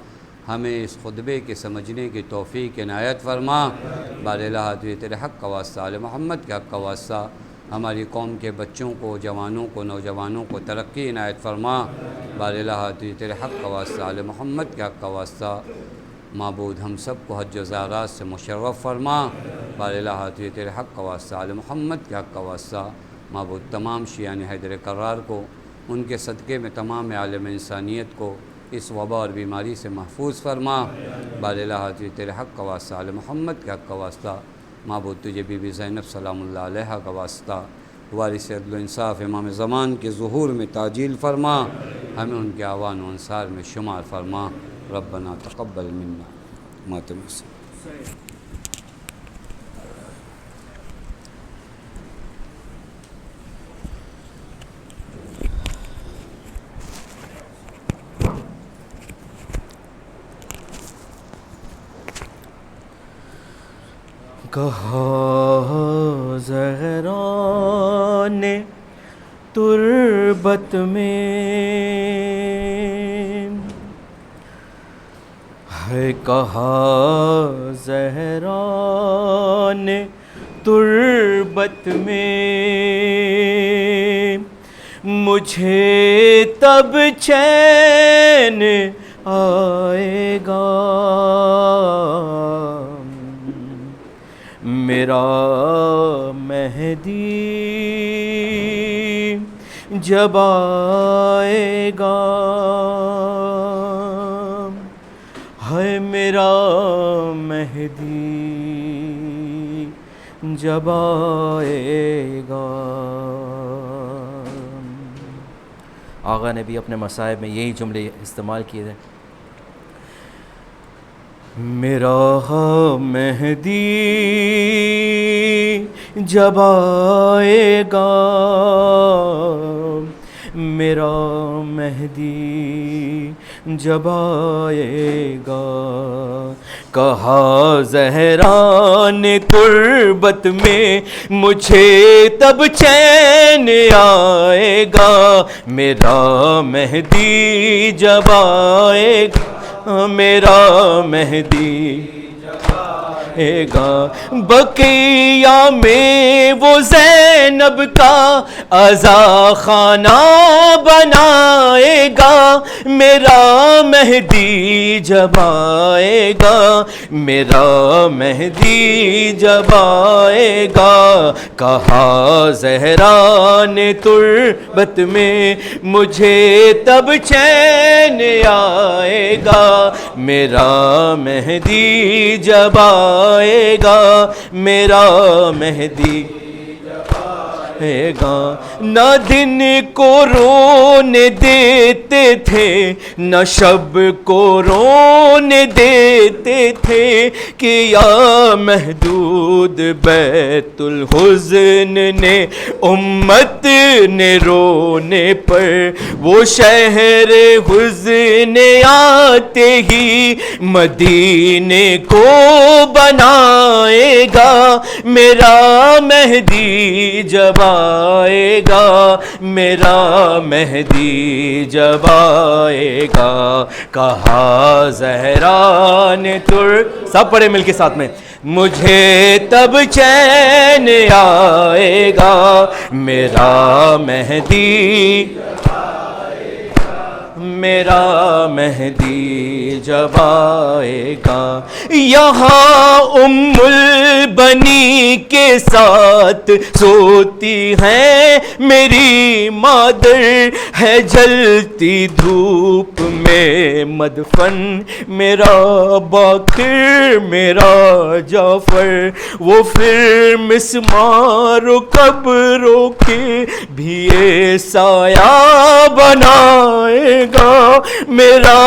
ہمیں اس خطبے کے سمجھنے کی توفیق عنایت فرما. بار الہ تجھے تیرے حق کا واسطہ، آل محمد کے حق کا واسطہ، ہماری قوم کے بچوں کو، جوانوں کو، نوجوانوں کو ترقی عنایت فرما. بار الہ تجھے تیرے حق کا واسطہ، آل محمد کے حق کا واسطہ، معبود ہم سب کو حج و زیارات سے مشرف فرما. بار الہ تجھے تیرے حق کا واسطہ، آل محمد کے حق کا واسطہ، معبود تمام شیعان حیدر کرار کو، ان کے صدقے میں تمام عالم انسانیت کو اس وبا اور بیماری سے محفوظ فرما. بار الہ تجھے تیرے حق کا واسطہ، آل محمد کے حق کا واسطہ، معبود تجھے بی بی زینب سلام اللہ علیہ کا واسطہ، وارث عدل و انصاف امام زمان کے ظہور میں تعجیل فرما. ہمیں ان کے اعوان و انصار میں شمار فرما. ربنا تقبل منا ماتم
کہا زہرا نے تربت میں ہے، کہا زہرا نے تربت میں مجھے تب چین آئے گا، میرا مہدی جب آئے گا، ہے میرا مہدی جب آئے گا. آقا نے بھی اپنے مصائب میں یہی جملے استعمال کیے تھے. میرا مہدی جب آئے گا، میرا مہدی جب آئے گا، کہا زہرا نے تربت میں مجھے تب چین آئے گا، میرا مہدی جب آئے گا، میرا مہدی آئے گا، بقیہ میں وہ زینب کا عزا خانہ بنائے گا، میرا مہدی جب آئے گا، میرا مہدی جب آئے گا، کہا زہرا نے تربت میں مجھے تب چین آئے گا، میرا مہدی جب آئے گا، میرا مہدی آئے گا، نہ دن کو رونے دیتے تھے نہ شب کو رونے دیتے تھے، کہ یا محدود بیت الحزن نے امت نے رونے پر، وہ شہر حزن آتے ہی مدینے کو بنائے گا، میرا مہدی جب آئے گا، میرا مہدی جب آئے گا، کہا زہرا نے سب پڑھے مل کے ساتھ میں، مجھے تب چین آئے گا، میرا مہدی میرا مہدی جب آئے گا، یہاں ام البنی کے ساتھ سوتی ہے میری مادر، ہے جلتی دھوپ میں مدفن میرا باقر میرا جعفر، وہ پھر مسمار و قبروں کے بھی سایہ بنائے گا، میرا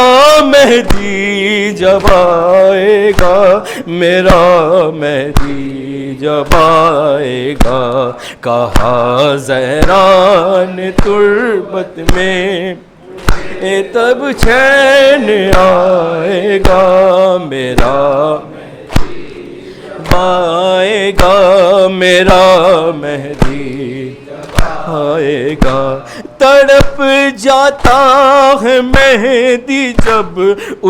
مہدی جب آئے گا، میرا مہدی جب آئے گا، کہا زہرا نے تربت میں تب چین آئے گا، میرا آئے گا، میرا مہدی آئے گا، تڑپ جاتا ہے مہدی جب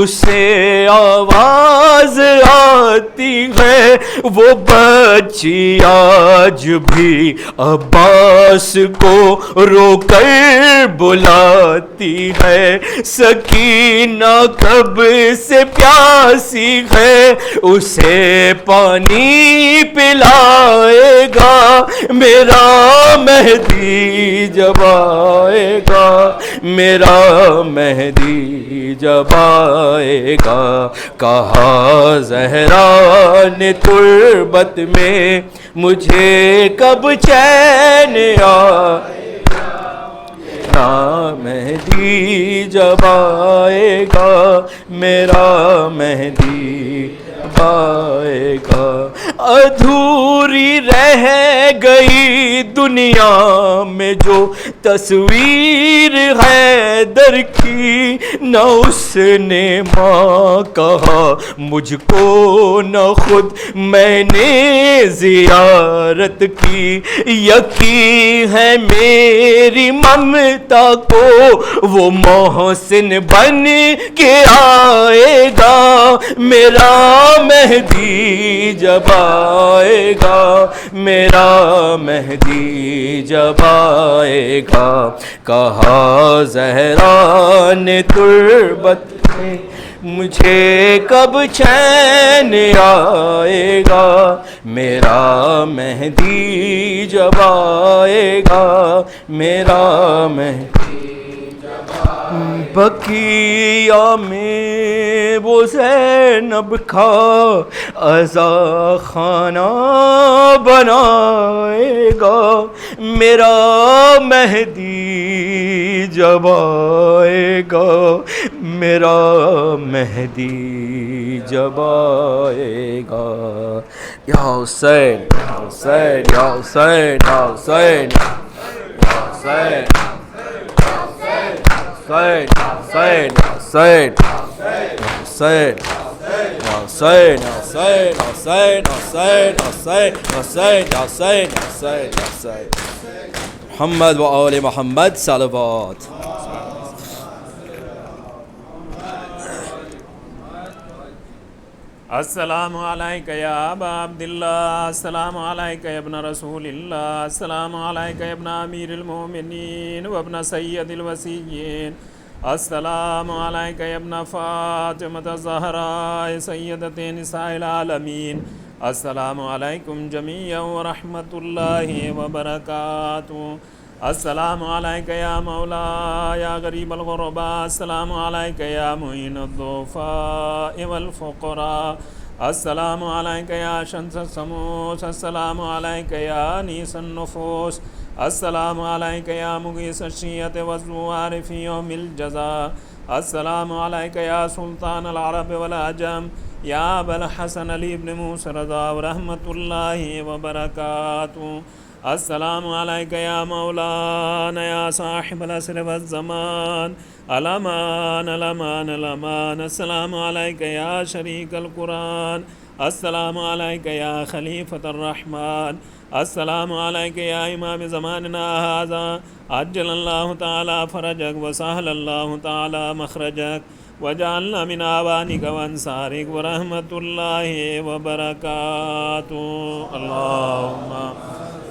اسے آواز آتی ہے، وہ بچی آج بھی عباس کو رو کر بلاتی ہے، سکینہ کب سے پیاسی ہے اسے پانی پلائے گا، میرا مہدی جب آئے گا، میرا مہدی جب آئے گا، کہا زہرا نے تربت میں مجھے کب چین آئے گا، مہدی جب آئے گا، میرا مہدی آئے گا، ادھوری رہ گئی دنیا میں جو تصویر حیدر کی، نہ اس نے ماں کہا مجھ کو نہ خود میں نے زیارت کی، یقین ہے میری ممتا کو وہ محسن بن کے آئے گا، میرا مہدی جب آئے گا، میرا مہدی جب آئے گا، کہا زہرا نے تربت میں مجھے کب چین آئے گا، میرا مہدی جب آئے گا، میرا مہدی بقیہ میں وہ زینب کا عزا خانہ بنائے گا، میرا مہدی جب آئے گا، میرا مہدی جب آئے گا یا حسین یا حسین یا حسین یا حسین یا حسین حسین حسین حسین حسین حسین حسین حسین حسین حسین حسین حسین حسین حسین محمد و آل محمد صلوات.
السلام علیکہ یا ابا عبداللہ، السلام علیکہ یا ابن رسول اللہ، السلام علیکہ یا ابن امیر المومنین و ابن سید الوصیین، السلام علیکہ یا ابن فاطمۃ الزہراء سیدۃ نساء العالمین، السلام علیکم جمیعا ورحمۃ اللہ وبرکاتہ. السلام علیکہ یا مولا یا غریب الغرباء، السلام علیکہ یا معین الضعفاء والفقراء، السلام علیکہ یا شمس الشموس، السلام علیکہ یا انیس النفوس، السلام علیکہ یا مغیث الشیعۃ والزوار فی یوم الجزاء، السلام علیکہ یا سلطان العرب والعجم یا ابا الحسن علی بن موسی رضا ورحمۃ اللہ وبرکاتہ. السلام علیکہ یا مولانا یا صاحب العصر والزمان، الامان الامان الامان، السلام علیکہ یا شریک القرآن، السلام علیکہ یا خلیفۃ الرحمن، السلام علیکہ یا امام زماننا ھذا، عجل اللہ تعالی فرجک وسہل اللہ تعالی مخرجک وجعلنا من اعوانک وانصارک ورحمۃ اللہ وبرکاتہ. اللہم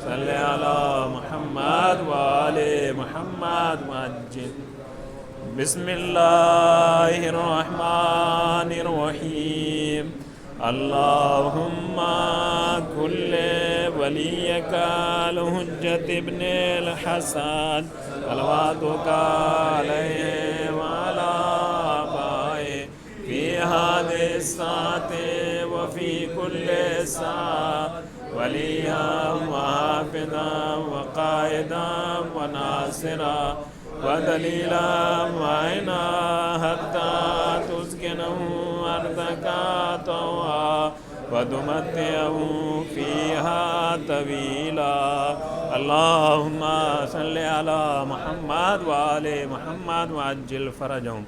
صلی علی محمد وآل محمد وعجل. بسم اللہ الرحمن الرحیم. اللہم کل ولیک الحجۃ ابن الحسن صلواتک علیہ وعلی آبائہ فی ہذہ الساعۃ وفی کل ساعۃ ولیٰ وحافظا وقائدا وناصرا ودلیلا معینا حتی تسکنہ ارضک طوعا وتمتعہ فیہا طویلا. اللہم صلی علی محمد وآل محمد وعجل فرجہم.